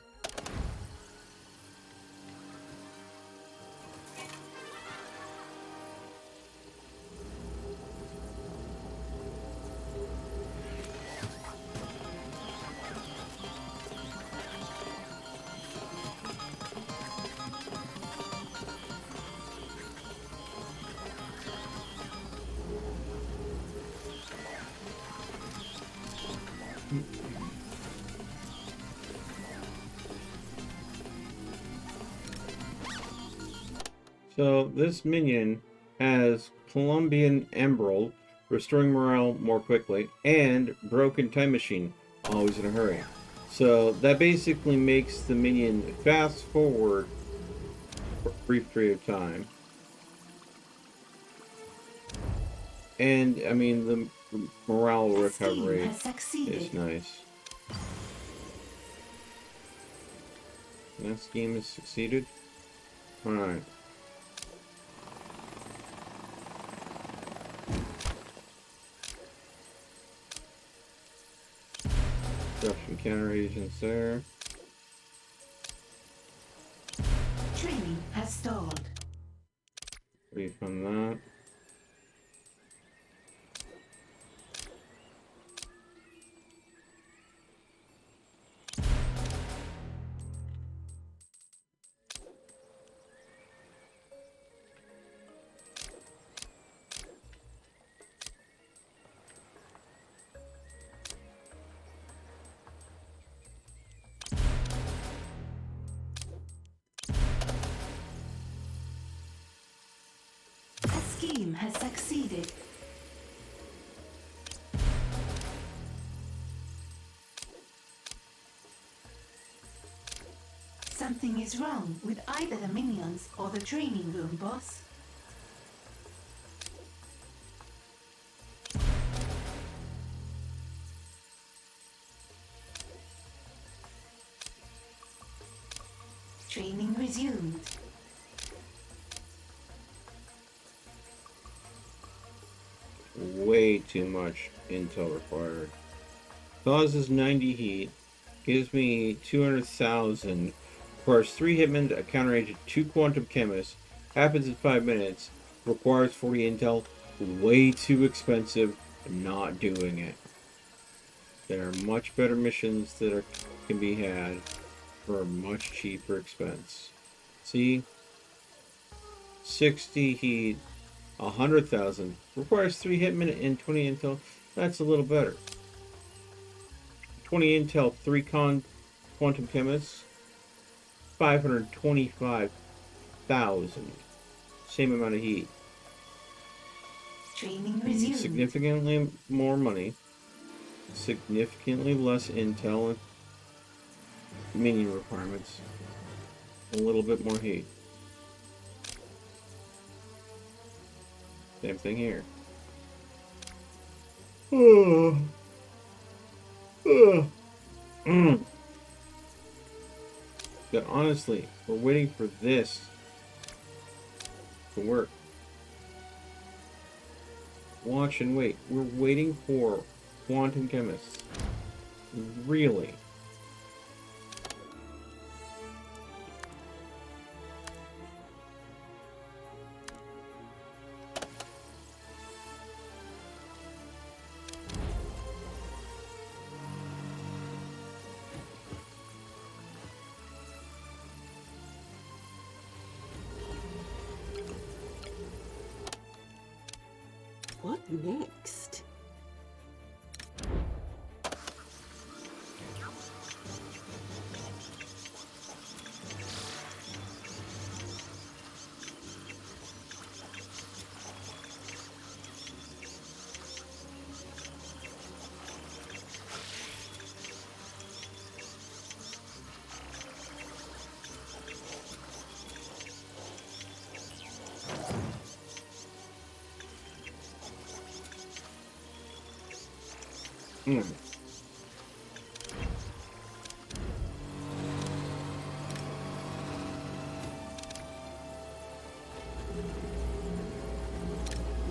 So this minion has Colombian Emerald, restoring morale more quickly, and Broken Time Machine, always in a hurry. So that basically makes the minion fast forward for a brief period of time. And, I mean, the morale recovery is nice. That scheme has succeeded? Alright. Disruption counter agents there. Training has stalled. Refund that. A scheme has succeeded. Something is wrong with either the minions or the training room, boss. Training resumed. Way too much intel required. Causes 90 heat. Gives me 200,000. Requires 3 hitmen, a counter agent, 2 quantum chemists. Happens in 5 minutes. Requires 40 intel. Way too expensive. Not doing it. There are much better missions that can be had for a much cheaper expense. See? 60 heat. 100,000. Requires 3 hitmen and 20 intel. That's a little better. 20 intel, 3 quantum chemists. 525,000. Same amount of heat. Training resumed. Significantly more money. Significantly less intel and minion requirements. A little bit more heat. Same thing here. But honestly, we're waiting for this to work. Watch and wait. We're waiting for quantum chemists. Really? What next?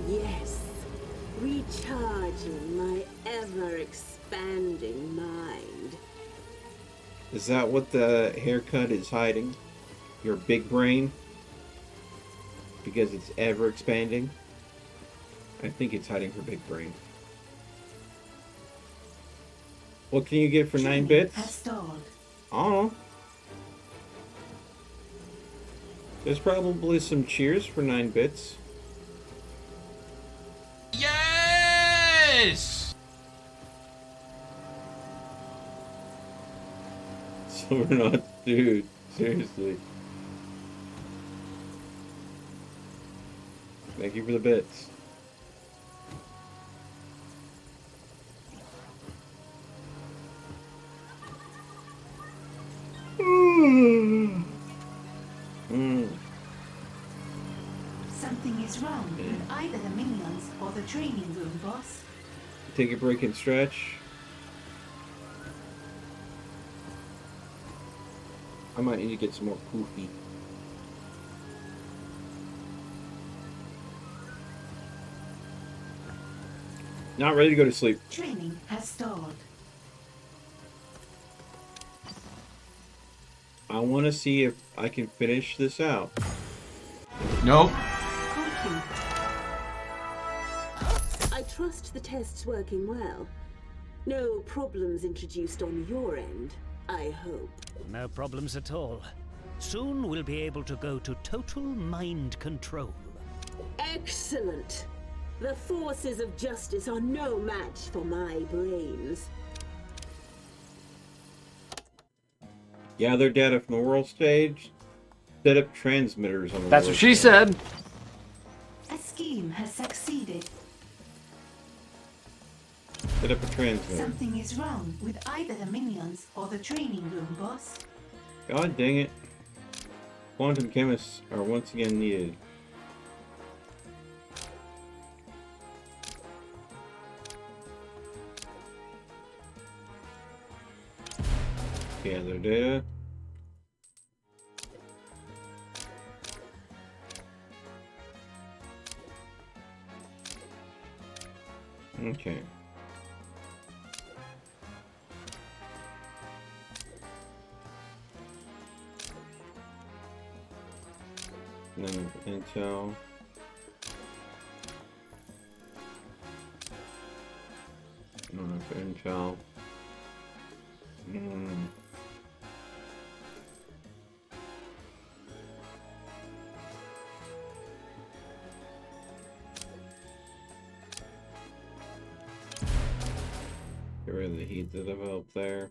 Yes, recharging my ever-expanding mind. Is that what the haircut is hiding? Your big brain? Because it's ever expanding? I think it's hiding her big brain. What can you get for 9 bits? Has stalled. I don't know. There's probably some cheers for 9 bits. Yes! So we're not, dude, seriously. Thank you for the bits. Something is wrong with either the minions or the training room, boss. Take a break and stretch. I might need to get some more poofy. Not ready to go to sleep. Training has stalled. I want to see if I can finish this out. Nope. Complete. I trust the test's working well. No problems introduced on your end, I hope. No problems at all. Soon we'll be able to go to total mind control. Excellent! The forces of justice are no match for my brains. Gather data from the world stage. Set up transmitters on the That's world what she stage. said. A scheme has succeeded. Set up a transmitter. Something is wrong with either the minions or the training room, boss. God dang it. Quantum chemists are once again needed. Gather data. Okay. None of intel. None of intel. Get rid of the heat that developed there.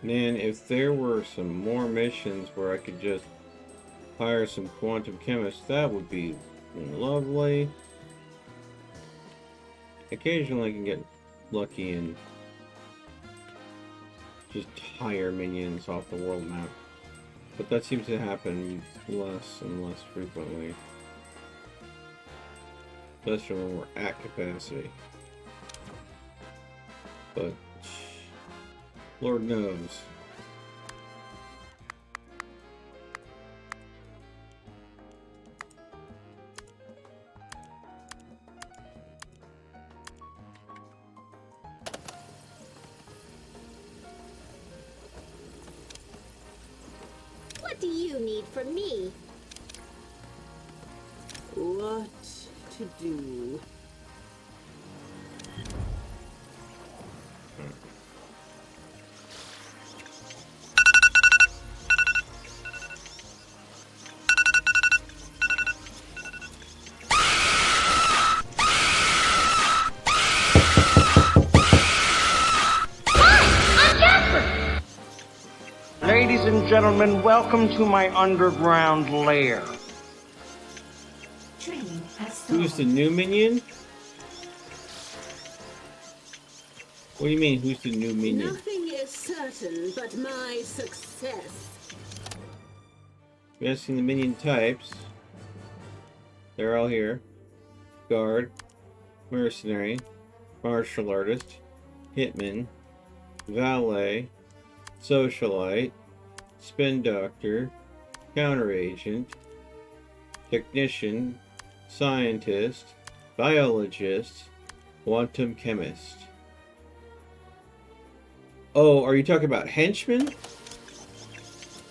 Man, if there were some more missions where I could just hire some quantum chemists, that would be lovely. Occasionally I can get lucky and just hire minions off the world map. But that seems to happen less and less frequently. Especially when we're at capacity. But Lord knows. What do you need from me? What to do? Ladies and gentlemen, welcome to my underground lair. Training has Who's the started. new minion? What do you mean, who's the new minion? Nothing is certain but my success. Guessing the minion types. They're all here. Guard, mercenary, martial artist, hitman, valet, socialite, spin doctor, counter agent, technician, scientist, biologist, quantum chemist. Oh, are you talking about henchmen?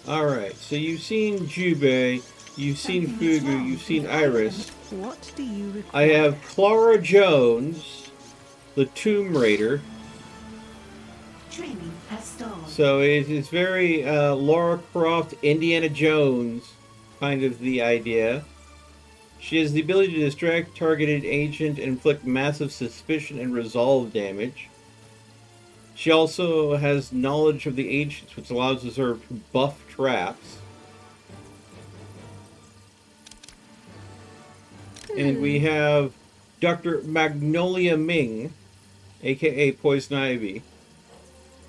Alright, so you've seen Jubei, you've seen Fugu, you've seen Iris. What do you require? I have Clara Jones, the Tomb Raider. Training has stalled. So it's very Lara Croft, Indiana Jones kind of the idea. She has the ability to distract targeted agent and inflict massive suspicion and resolve damage. She also has knowledge of the agents, which allows her to buff traps. And we have Dr. Magnolia Ming, aka Poison Ivy.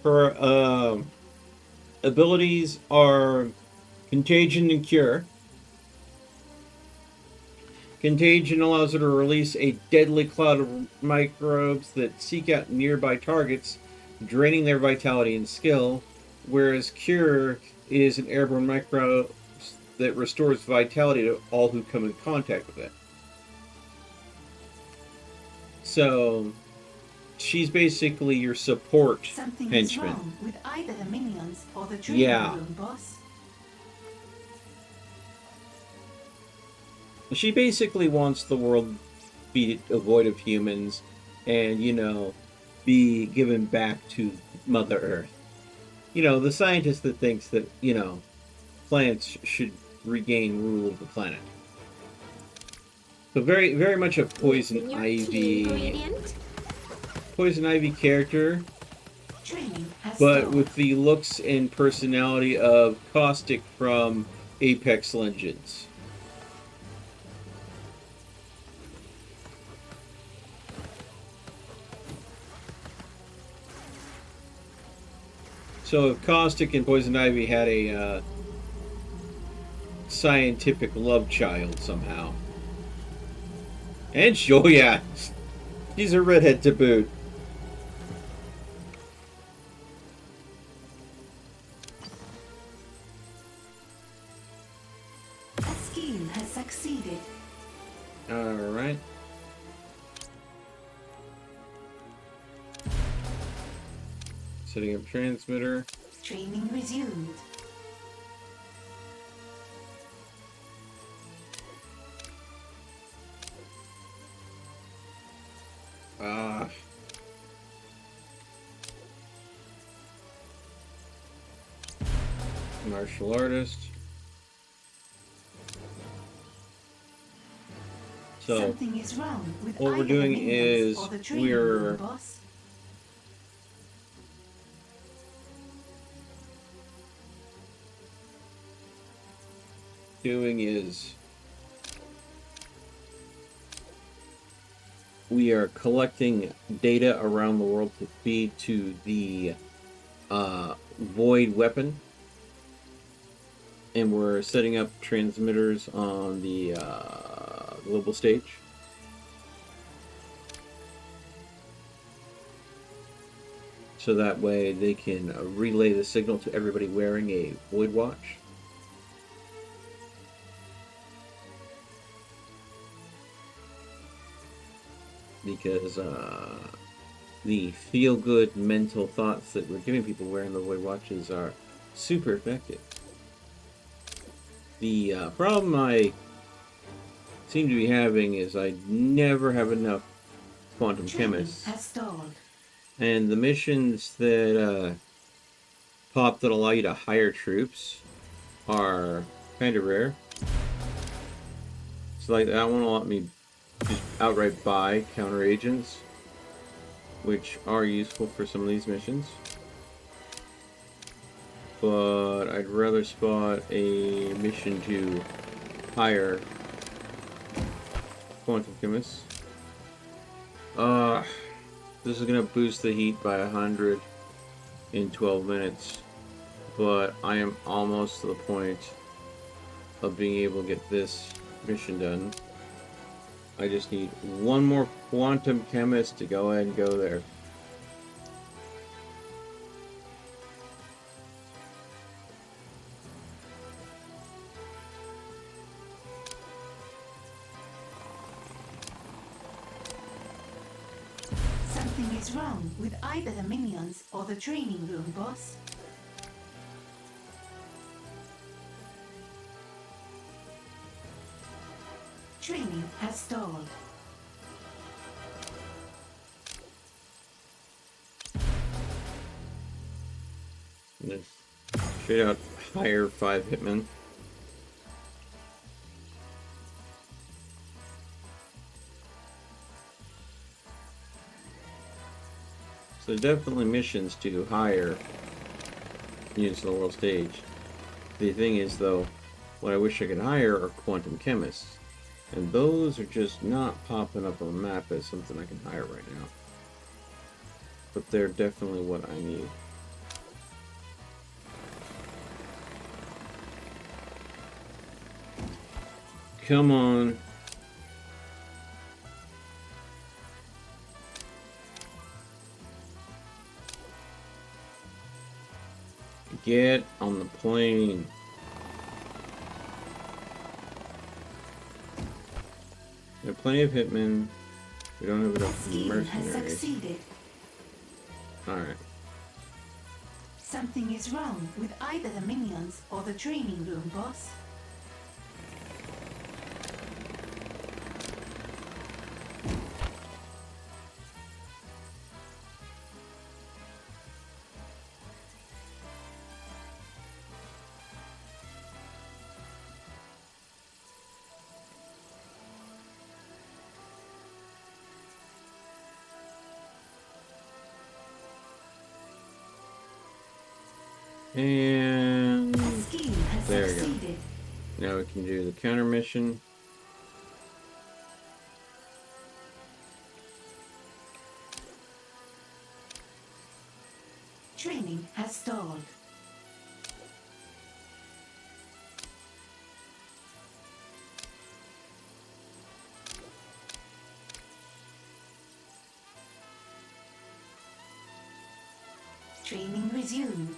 Her abilities are Contagion and Cure. Contagion allows her to release a deadly cloud of microbes that seek out nearby targets, draining their vitality and skill, whereas Cure is an airborne microbe that restores vitality to all who come in contact with it. So, she's basically your support Something henchman. is wrong with either the minions or the training room, boss. She basically wants the world be devoid of humans and, you know, be given back to Mother Earth. You know, the scientist that thinks that, you know, plants should regain rule of the planet. So very, very much a Poison Ivy character, but with the looks and personality of Caustic from Apex Legends. So if Caustic and Poison Ivy had a scientific love child somehow. And oh yeah, she's a redhead to boot. A scheme has succeeded. Alright. Setting up transmitter. Training resumed. Martial artist. So Something is wrong with what we're either the doing minions is or the training we're room, boss. we are collecting data around the world to feed to the Void weapon, and we're setting up transmitters on the global stage. So that way they can relay the signal to everybody wearing a Void watch. Because the feel-good mental thoughts that we're giving people wearing the Void watches are super effective. The problem I seem to be having is I never have enough quantum chemists. And the missions that pop that allow you to hire troops are kind of rare. So like that one will let me just outright buy counter agents, which are useful for some of these missions. But I'd rather spot a mission to hire quantum chemists. This is gonna boost the heat by 100 in 12 minutes, but I am almost to the point of being able to get this mission done. I just need one more quantum chemist to go ahead and go there. Something is wrong with either the minions or the training room, boss. Training has stalled. Let's straight out hire 5 hitmen. So definitely missions to hire units on the world stage. The thing is though, what I wish I could hire are quantum chemists. And those are just not popping up on the map as something I can hire right now. But they're definitely what I need. Come on. Get on the plane. We have plenty of hitmen. We don't have enough mercenaries. Alright. Something is wrong with either the minions or the training room, boss. And Scheme has there we go. succeeded. Now we can do the counter mission. Training has stalled. Training resumed.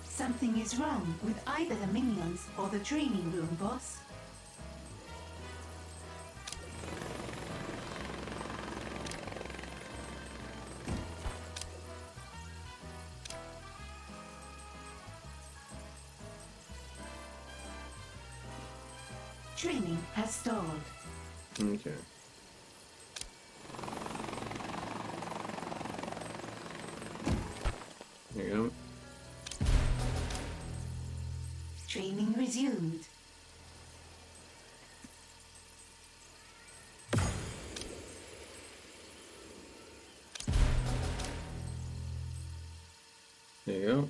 Something is wrong with either the minions or the training room, boss. Training has stalled. Okay. There you go. Training resumed. There you go.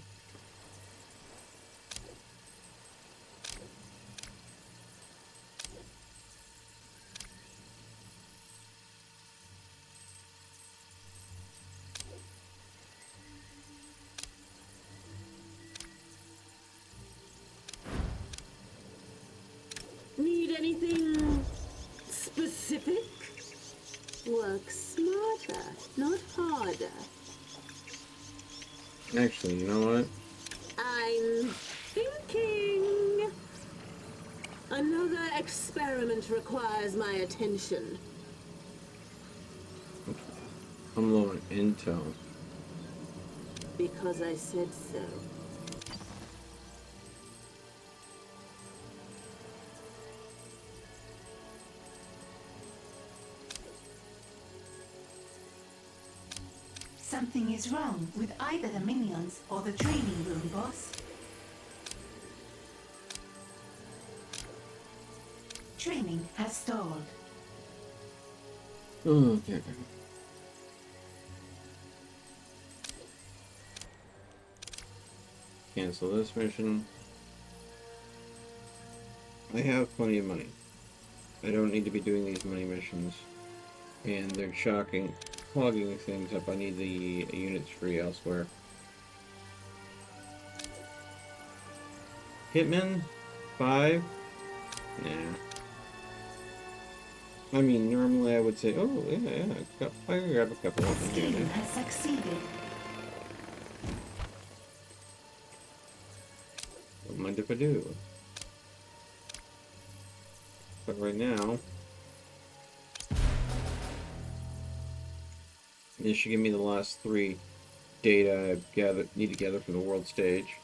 Need anything specific? Work smarter, not harder. Actually, you know what? I'm thinking. Another experiment requires my attention. I'm low on intel. Because I said so. Something is wrong with either the minions or the training room, boss. Training has stalled. Okay. Cancel this mission. I have plenty of money. I don't need to be doing these money missions. And they're clogging things up. I need the units free elsewhere. Hitman? 5? Nah. I mean, normally I would say, oh, yeah, I can grab a couple of them here. Scheme has succeeded. Don't mind if I do. But right now, this should give me the last 3 data I need to gather from the world stage.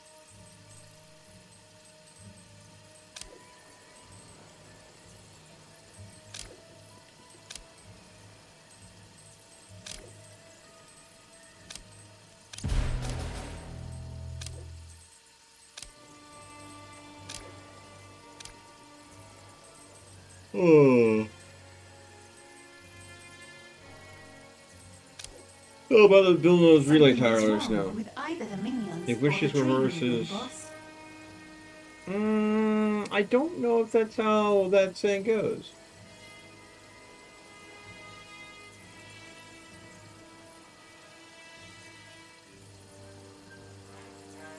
Oh. Oh, about the building those relay towers now. With either the minions If or wishes the training room, reverses. boss. I don't know if that's how that saying goes.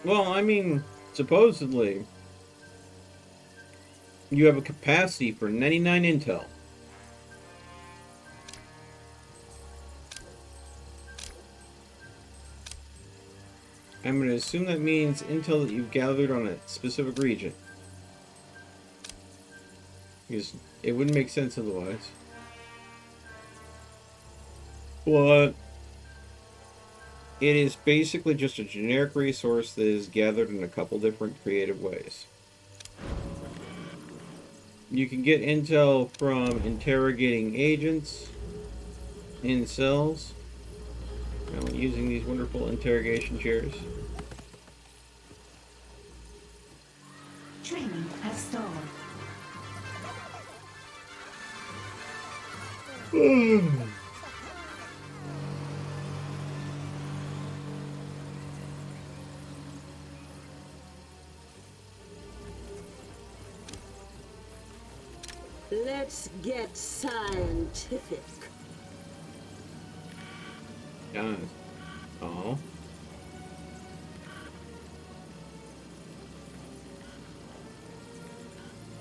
Well, I mean, supposedly, you have a capacity for 99 intel. I'm going to assume that means intel that you've gathered on a specific region. Because it wouldn't make sense otherwise. But it is basically just a generic resource that is gathered in a couple different creative ways. You can get intel from interrogating agents in cells, using these wonderful interrogation chairs. Training has stalled. Let's get scientific. Guys. Oh.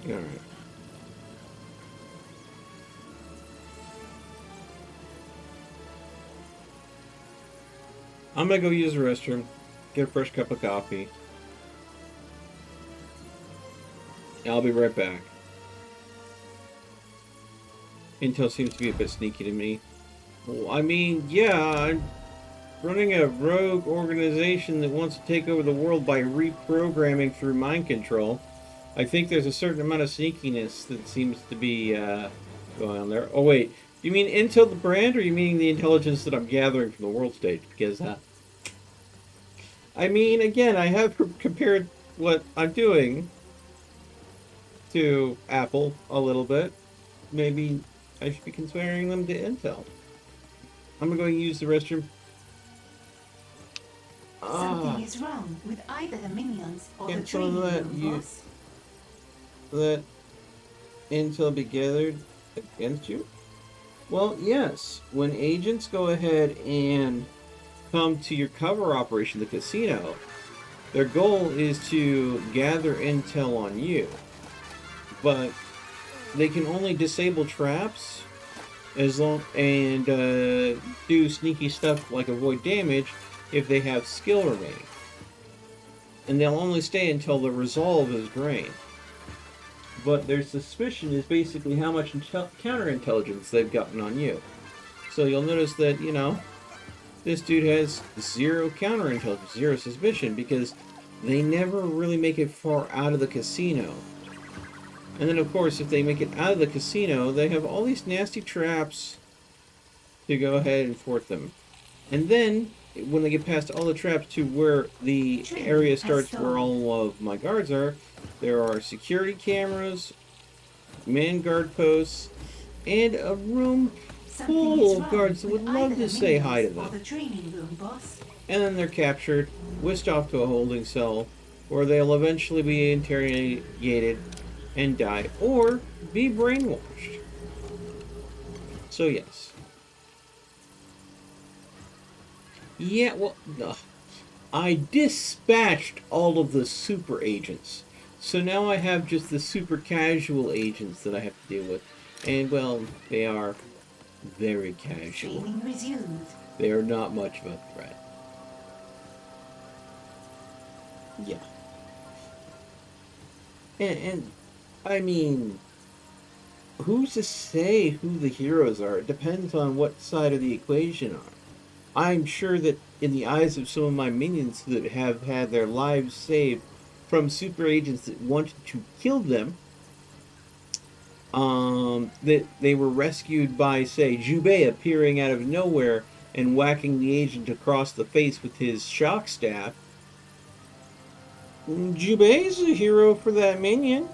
Alright. I'm gonna go use the restroom, get a fresh cup of coffee. I'll be right back. Intel seems to be a bit sneaky to me. Well, I mean, yeah, I'm running a rogue organization that wants to take over the world by reprogramming through mind control. I think there's a certain amount of sneakiness that seems to be going on there. Oh, wait. You mean Intel the brand, or you mean the intelligence that I'm gathering from the world stage? Because, I mean, again, I have compared what I'm doing to Apple a little bit. Maybe I should be comparing them to Intel. I'm going to use the restroom. Something is wrong with either the minions or the Can't training let room, you boss. let Intel be gathered against you? Well, yes. When agents go ahead and come to your cover operation, the casino, their goal is to gather intel on you. But they can only disable traps as long and do sneaky stuff like avoid damage if they have skill remaining. And they'll only stay until the resolve is drained. But their suspicion is basically how much counterintelligence they've gotten on you. So you'll notice that, you know, this dude has 0 counterintelligence, 0 suspicion, because they never really make it far out of the casino. And then, of course, if they make it out of the casino, they have all these nasty traps to go ahead and thwart them. And then, when they get past all the traps to where the area starts where all of my guards are, there are security cameras, man guard posts, and a room full of guards that would love to say hi to them. And then they're captured, whisked off to a holding cell, where they'll eventually be interrogated and die, or be brainwashed. So yes. Yeah, well, I dispatched all of the super agents. So now I have just the super casual agents that I have to deal with. And, well, they are very casual. They are not much of a threat. Yeah. And I mean, who's to say who the heroes are? It depends on what side of the equation are. I'm sure that in the eyes of some of my minions that have had their lives saved from super agents that wanted to kill them, that they were rescued by, say, Jubei appearing out of nowhere and whacking the agent across the face with his shock staff. Jubei's a hero for that minion.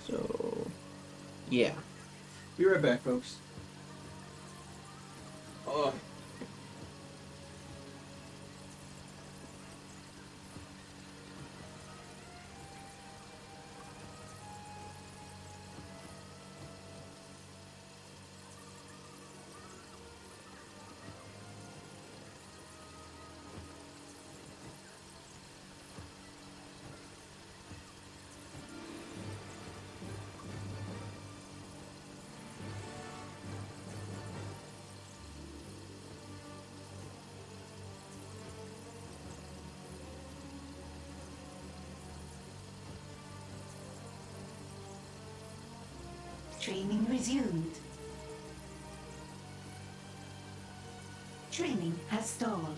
So, yeah. Be right back, folks. Oh. Training resumed. Training has stalled.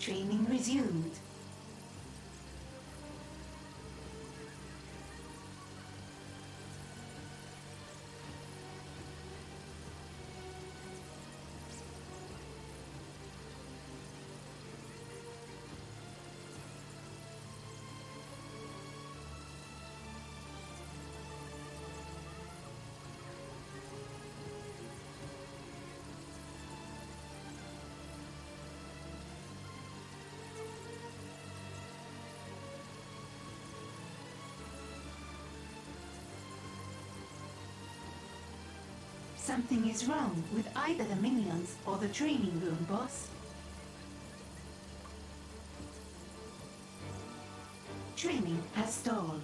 Training resumed. Something is wrong with either the minions or the training room, boss. Training has stalled.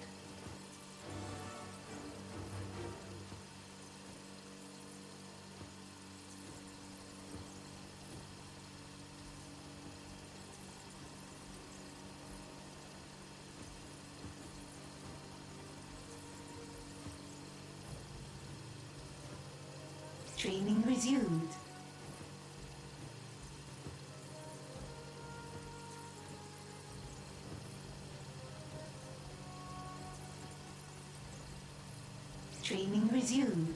Training resumed. Training resumed.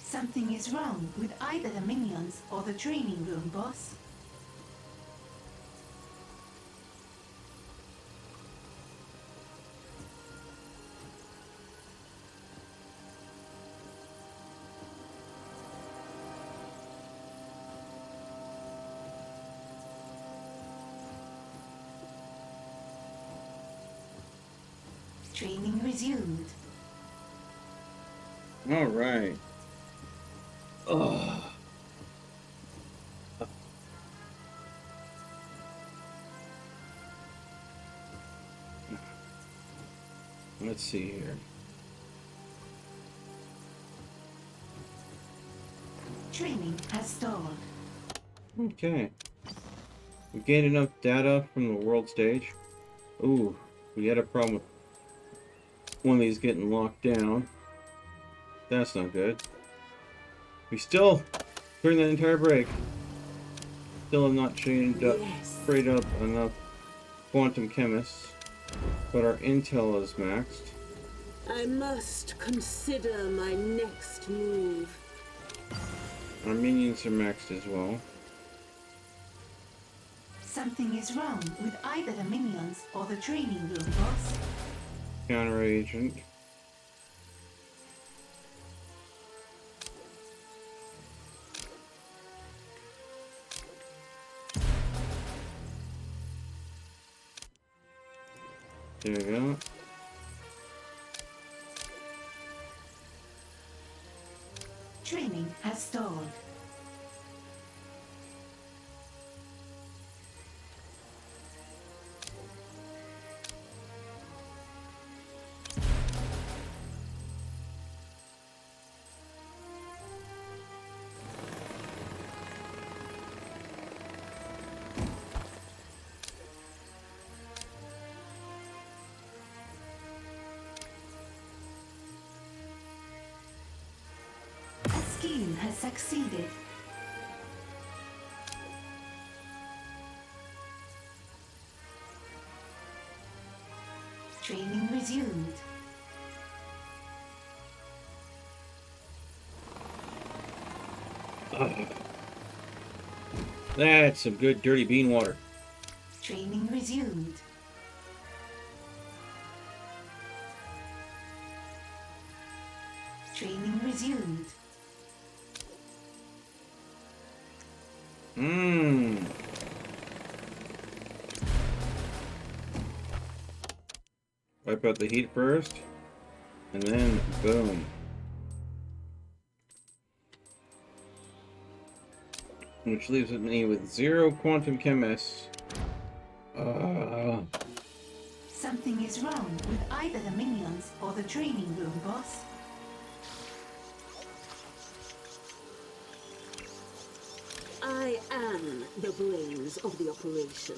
Something is wrong with either the minions or the training room, boss. Training resumed. All right. Ugh. Let's see here. Training has stalled. Okay. We gained enough data from the world stage. Ooh, we had a problem with one of these getting locked down. That's not good. We still, during that entire break, still have not changed up, sprayed up enough quantum chemists, but our intel is maxed. I must consider my next move. Our minions are maxed as well. Something is wrong with either the minions or the training room, boss. Counter agent. There we go. Training has stalled. scheme has succeeded. Training resumed. That's some good dirty bean water. Training resumed. Training resumed. Mmm. Wipe out the heat first, and then boom. Which leaves me with 0 quantum chemists. Something is wrong with either the minions or the training room, boss. I am the brains of the operation.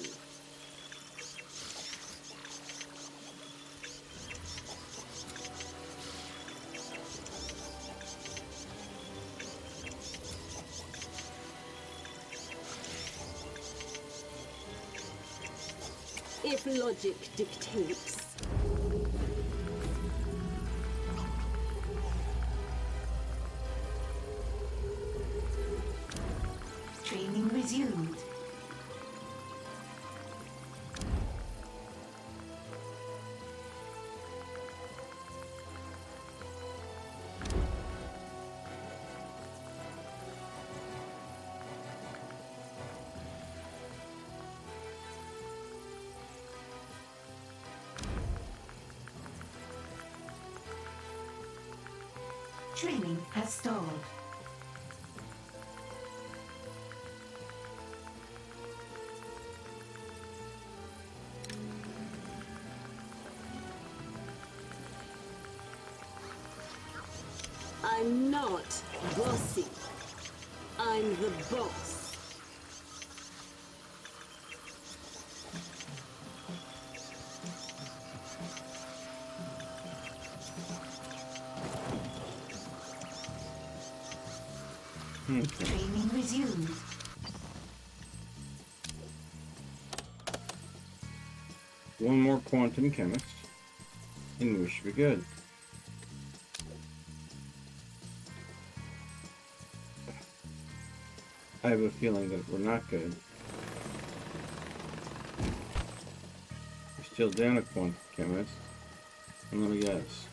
If logic dictates. Training resumed. Training has stalled. I'm not bossy. I'm the boss. Training resumed. One more quantum chemist, and we should be good. I have a feeling that we're not good. We're still down a quantum chemist. And let me guess.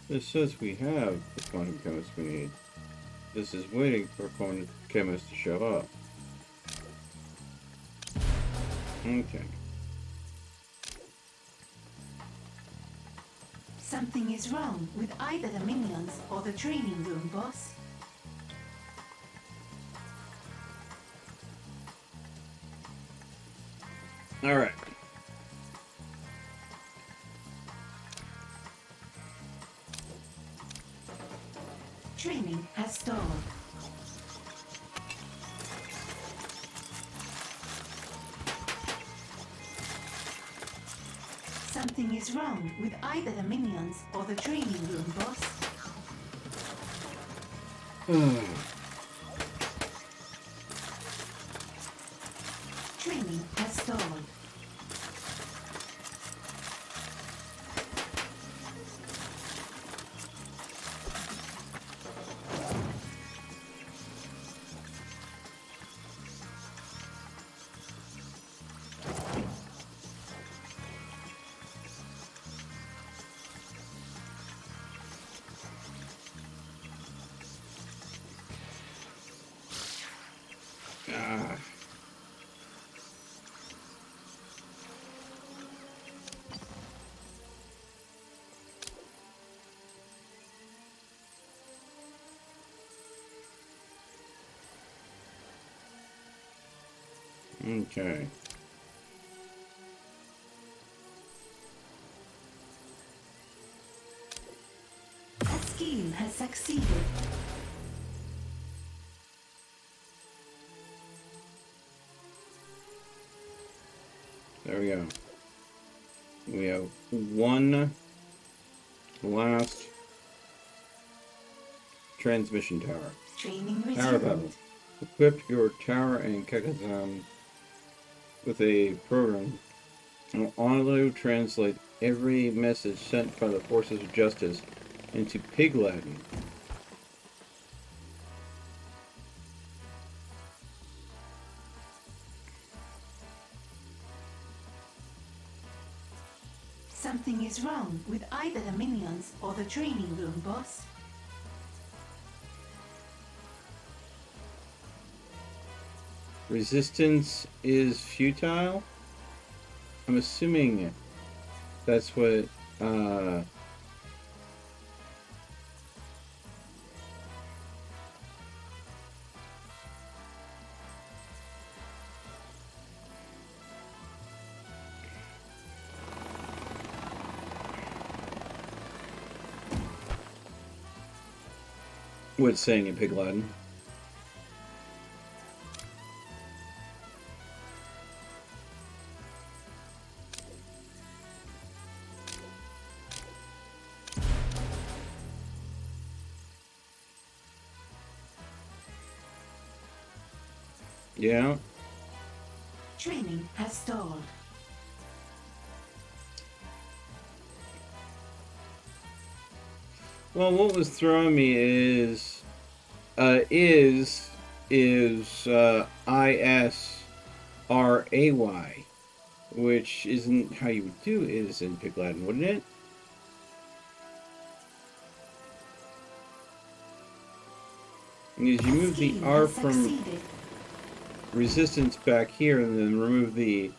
This says we have the quantum chemist we need. This is waiting for a quantum chemist to show up. Okay. Something is wrong with either the minions or the training room, boss. Alright. Training has stalled. Something is wrong with either the minions or the training room, boss. Training has stalled. Okay. A scheme has succeeded. There we go. We have one last transmission tower. Training Tower battle. resumed. Equip your tower and Kakazam with a program that will auto-translate every message sent by the forces of justice into Pig Latin. Something is wrong with either the minions or the training room, boss. Resistance is futile? I'm assuming that's what, what it's saying in Pig Latin. Yeah. Training has stalled. Well, what was throwing me is ISRAY, which isn't how you would do is in Pig Latin, wouldn't it? Because you move the R from resistance back here and then remove the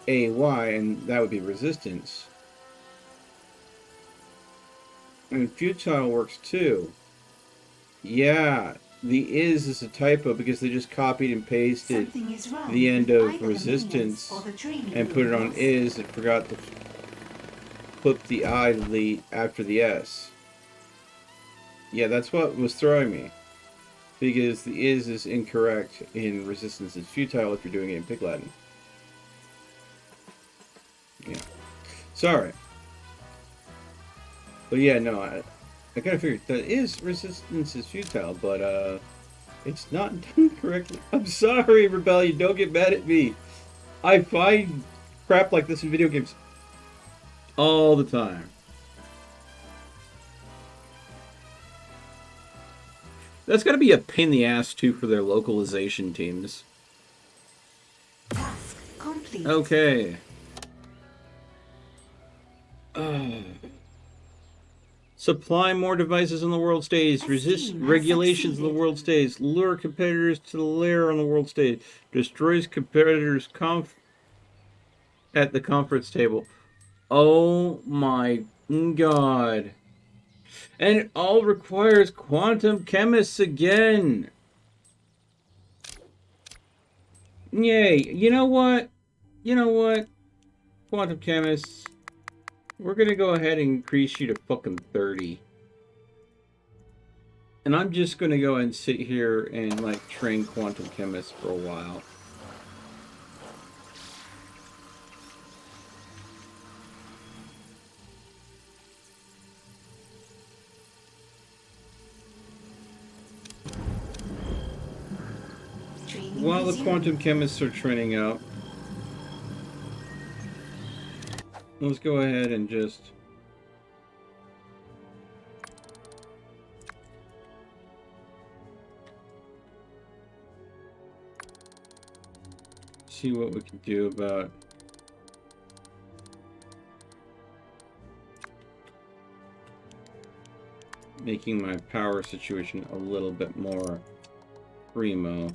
AY, and that would be resistance. And futile works too. Yeah, the is a typo because they just copied and pasted the end of resistance and put it on is and forgot to flip the I to the after the S. Yeah, that's what was throwing me. Because the is incorrect in resistance. It's futile if you're doing it in Pig Latin. Yeah. Sorry. But yeah, no, I gotta figure that is resistance is futile, but it's not done correctly. I'm sorry, Rebellion, don't get mad at me. I find crap like this in video games all the time. That's gotta be a pain in the ass too for their localization teams. Task complete. Okay. Supply more devices on the world stage. Resist regulations on the world stage. Lure competitors to the lair on the world stage. Destroys competitors at the conference table. Oh my god. And it all requires quantum chemists again. Yay. You know what? You know what? Quantum chemists. We're going to go ahead and increase you to fucking 30. And I'm just going to go and sit here and, like, train quantum chemists for a while. While the quantum chemists are training up, let's go ahead and just see what we can do about making my power situation a little bit more primo.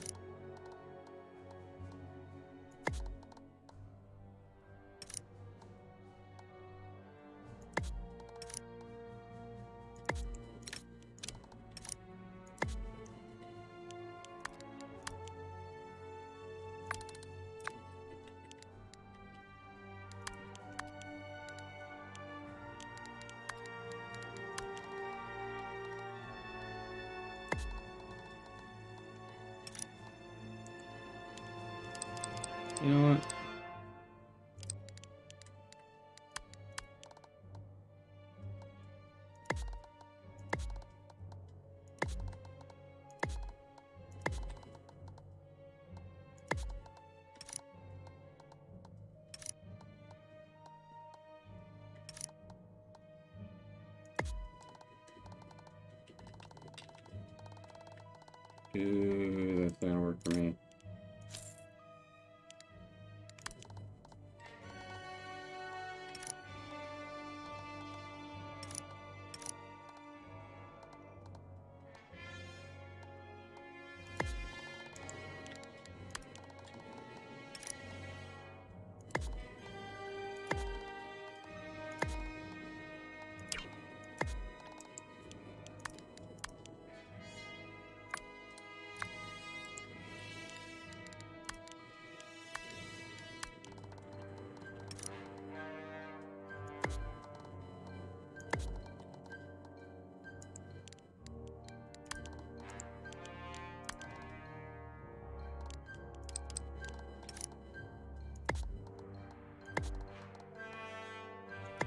You know what? Ooh, that's not gonna work for me.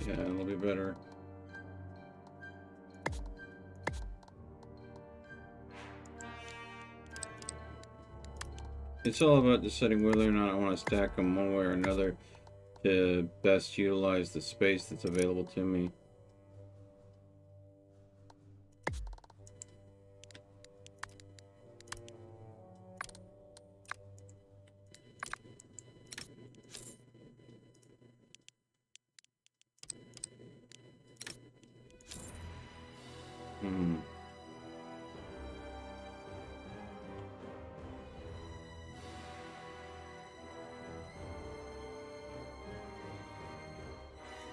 Yeah, it'll be better. It's all about deciding whether or not I want to stack them one way or another to best utilize the space that's available to me.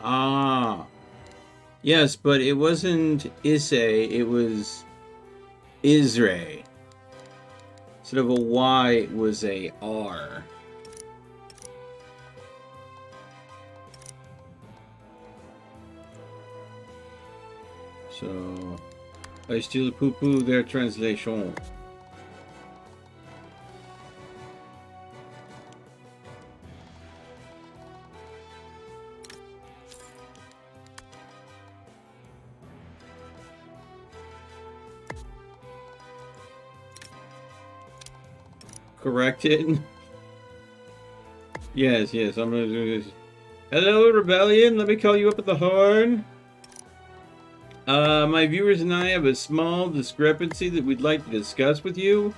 Ah, yes, but it wasn't Issei, it was Isray. Instead of a Y, it was a R. So, I still poo-poo their translation. Corrected. Yes, I'm gonna do this. Hello, Rebellion. Let me call you up at the horn. My viewers and I have a small discrepancy that we'd like to discuss with you.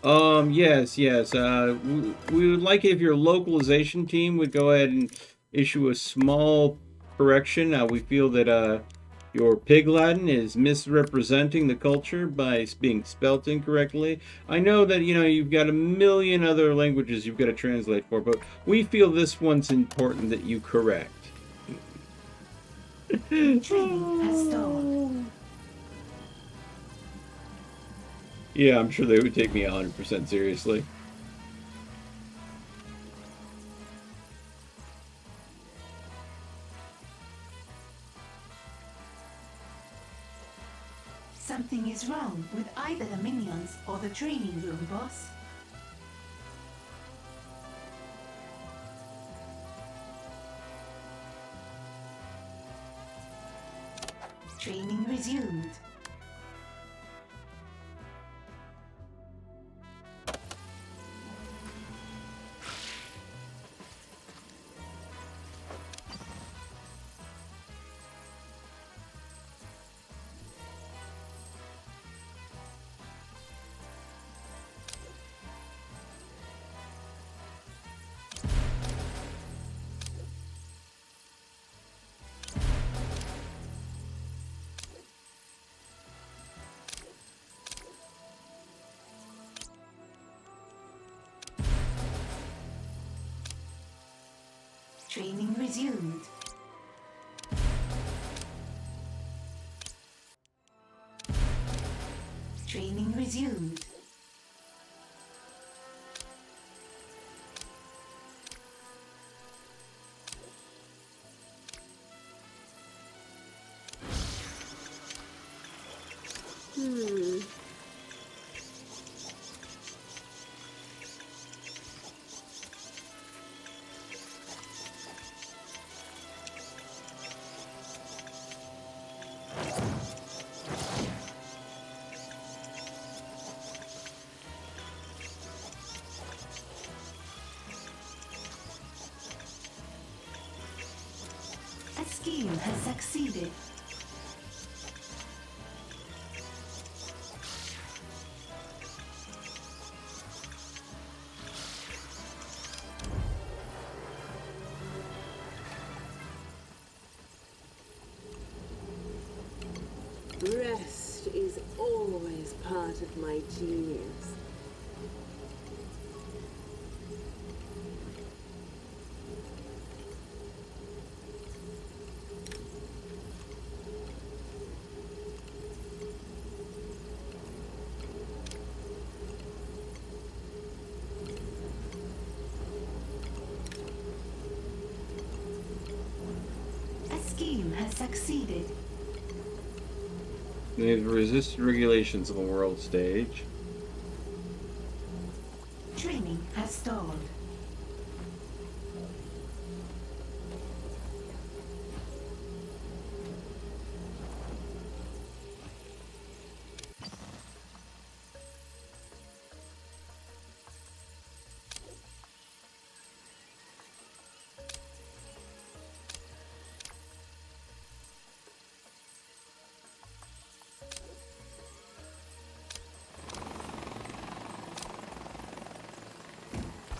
Yes. We would like it if your localization team would go ahead and issue a small correction. We feel that, your Pig Latin is misrepresenting the culture by being spelt incorrectly. I know that, you know, you've got a million other languages you've got to translate for, but we feel this one's important that you correct. Training has stalled. Yeah, I'm sure they would take me 100% seriously. Something is wrong with either the minions or the training room, boss. Training resumed. Training resumed. Training resumed. A scheme has succeeded. part of my genius. A scheme has succeeded. They've resisted regulations of the world stage. Training has stalled.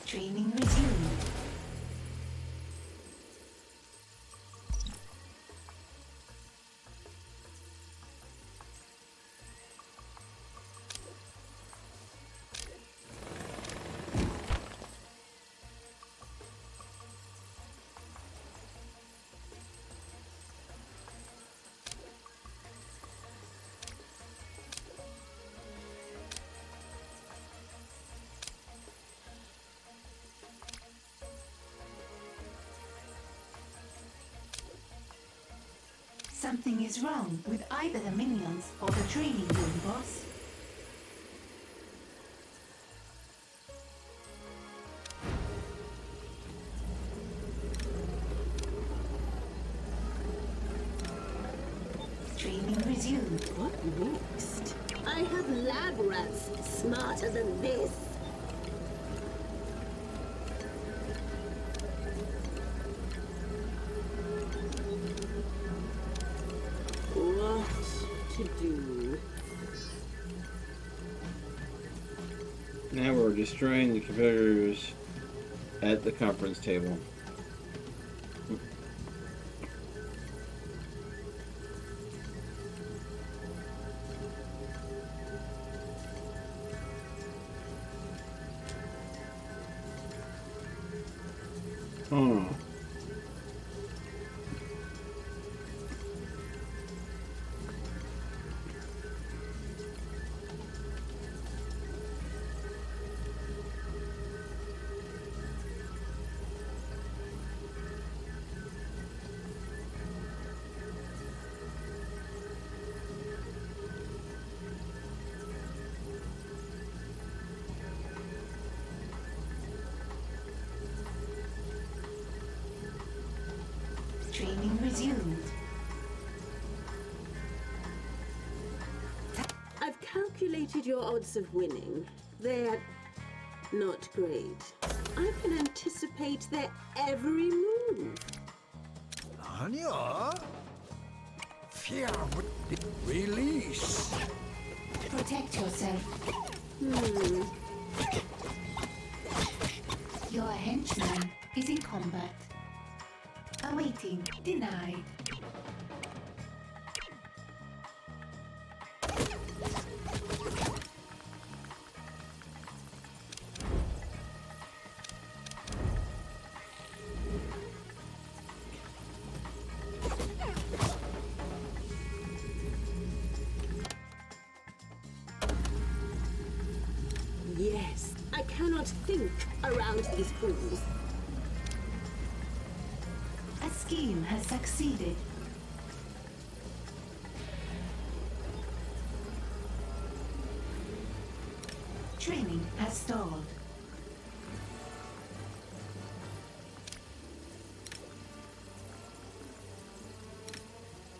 Training resumed. Something is wrong with either the minions or the training room, boss. Training resumed. What next? I have lab rats smarter than this. What to do? Now we're destroying the competitors at the conference table. Oh. Training resumed. I've calculated your odds of winning. They're not great. I can anticipate their every move. 아니야. Fear would release. Protect yourself. Your henchman is in combat. Awaiting. Denied. Yes, I cannot think around these fools. A scheme has succeeded. Training has stalled.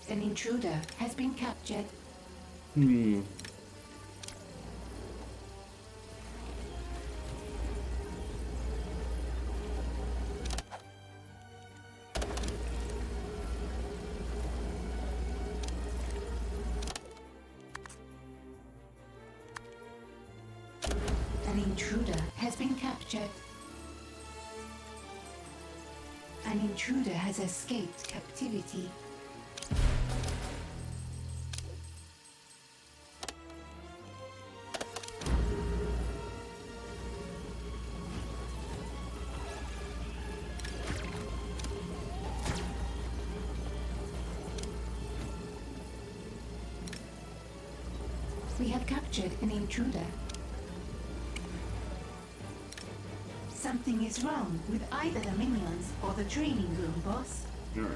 An intruder has been captured. An intruder has been captured. An intruder has escaped captivity. have captured an intruder. Something is wrong with either the minions or the training room, boss. Alright.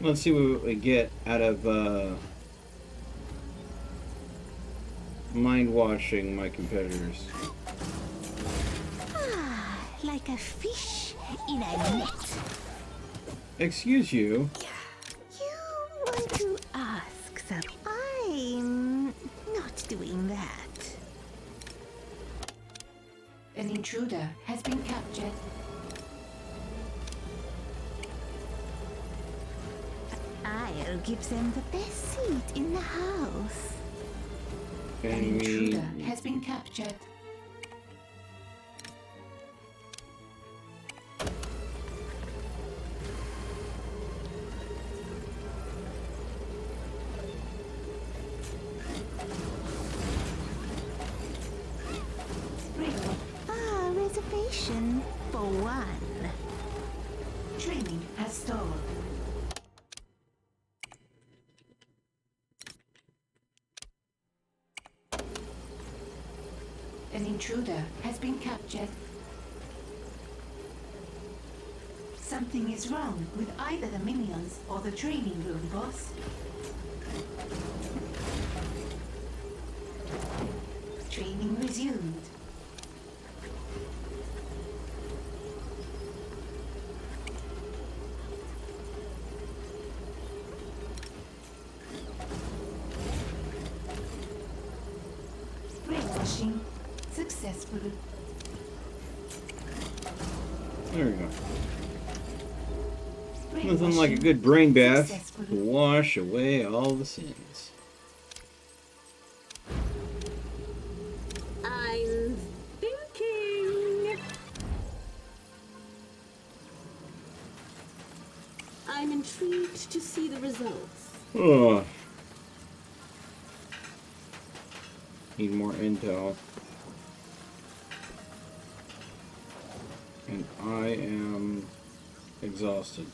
Let's see what we get out of mind watching my competitors. Ah, like a fish in a net. Excuse you. You want to ask something? I'm not doing that. An intruder has been captured. I'll give them the best seat in the house. An intruder has been captured. Ah, reservation for one. Training has stalled. An intruder has been captured. Something is wrong with either the minions or the training room, boss. Training resumed. Brainwashing successful. There we go. Nothing like a good brain bath to wash away all the sins. I'm thinking. I'm intrigued to see the results. Oh. Need more intel. And I am exhausted.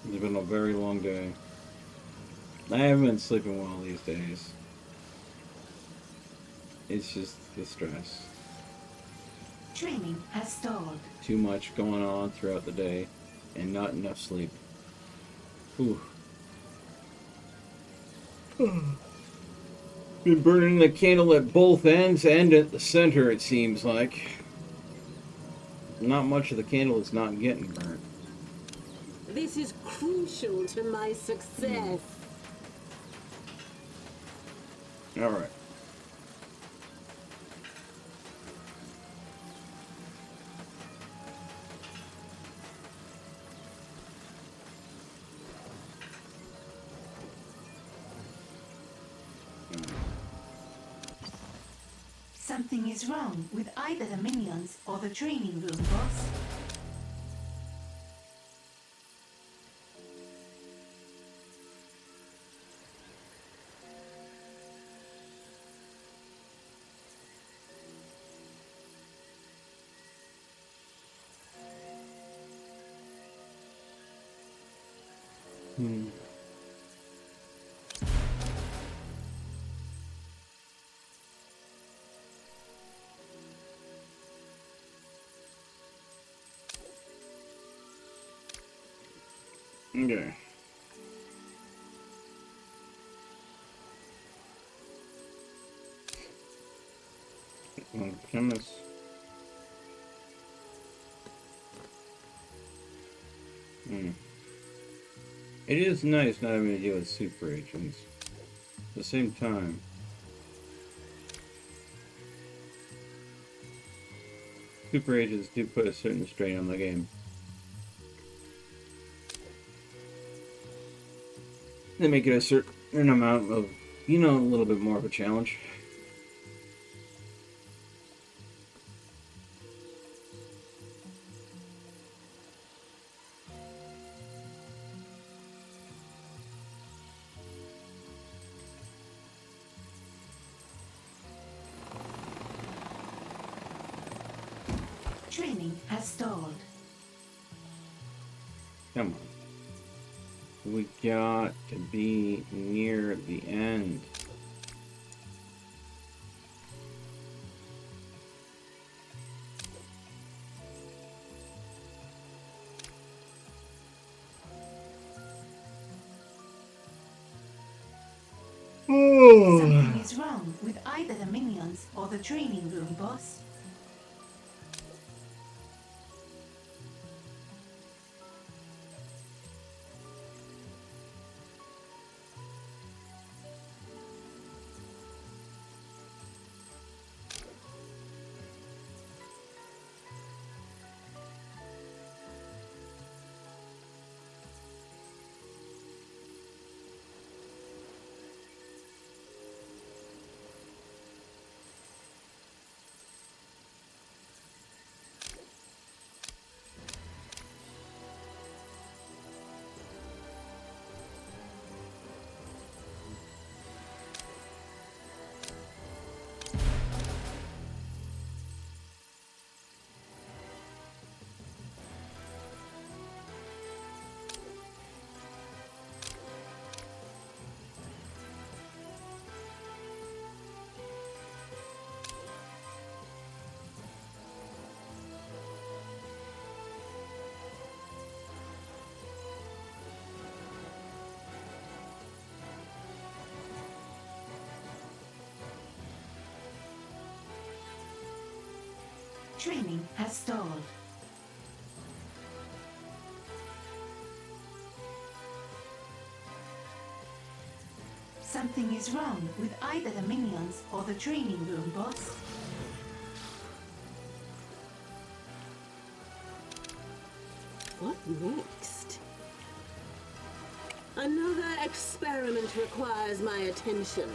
It's been a very long day. I haven't been sleeping well these days. It's just the stress. Training has stalled. Too much going on throughout the day and not enough sleep. Whew. Been burning the candle at both ends and at the center, it seems like. Not much of the candle is not getting burnt. This is crucial to my success. Alright. Something is wrong with either the minions or the training room, boss. Okay. Chemist. It is nice not having to deal with super agents. At the same time, super agents do put a certain strain on the game. They make it a certain amount of, you know, a little bit more of a challenge. Training has stalled. Come on. We got to be near the end. Something is wrong with either the minions or the training room, boss. Training has stalled. Something is wrong with either the minions or the training room, boss. What next? Another experiment requires my attention.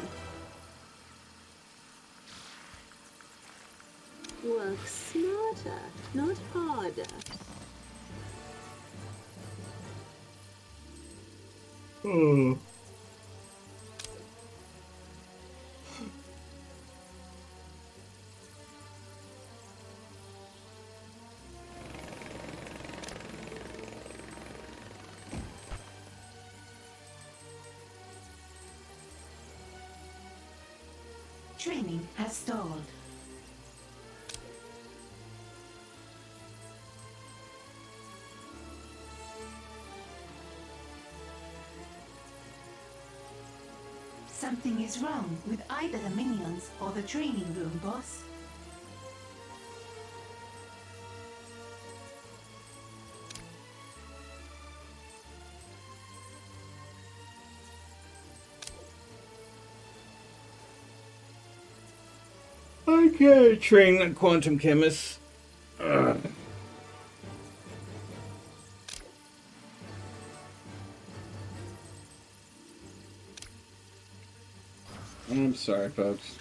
Work smarter, not harder. Training has stalled. Something is wrong with either the minions or the training room, boss. I can't train quantum chemists. Ugh. I'm sorry, folks.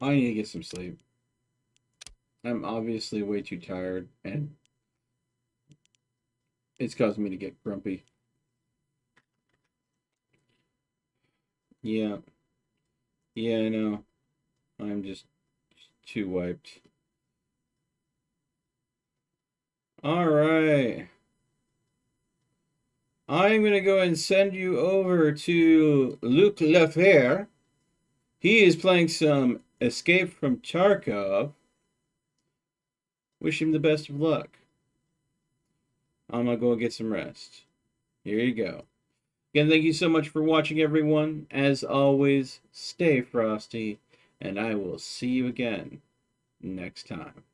I need to get some sleep. I'm obviously way too tired, and it's causing me to get grumpy. Yeah. Yeah, I know. I'm just too wiped. Alright. I'm going to go and send you over to Luc Lefer. He is playing some Escape from Tarkov. Wish him the best of luck. I'm going to go get some rest. Here you go. Again, thank you so much for watching, everyone. As always, stay frosty, and I will see you again next time.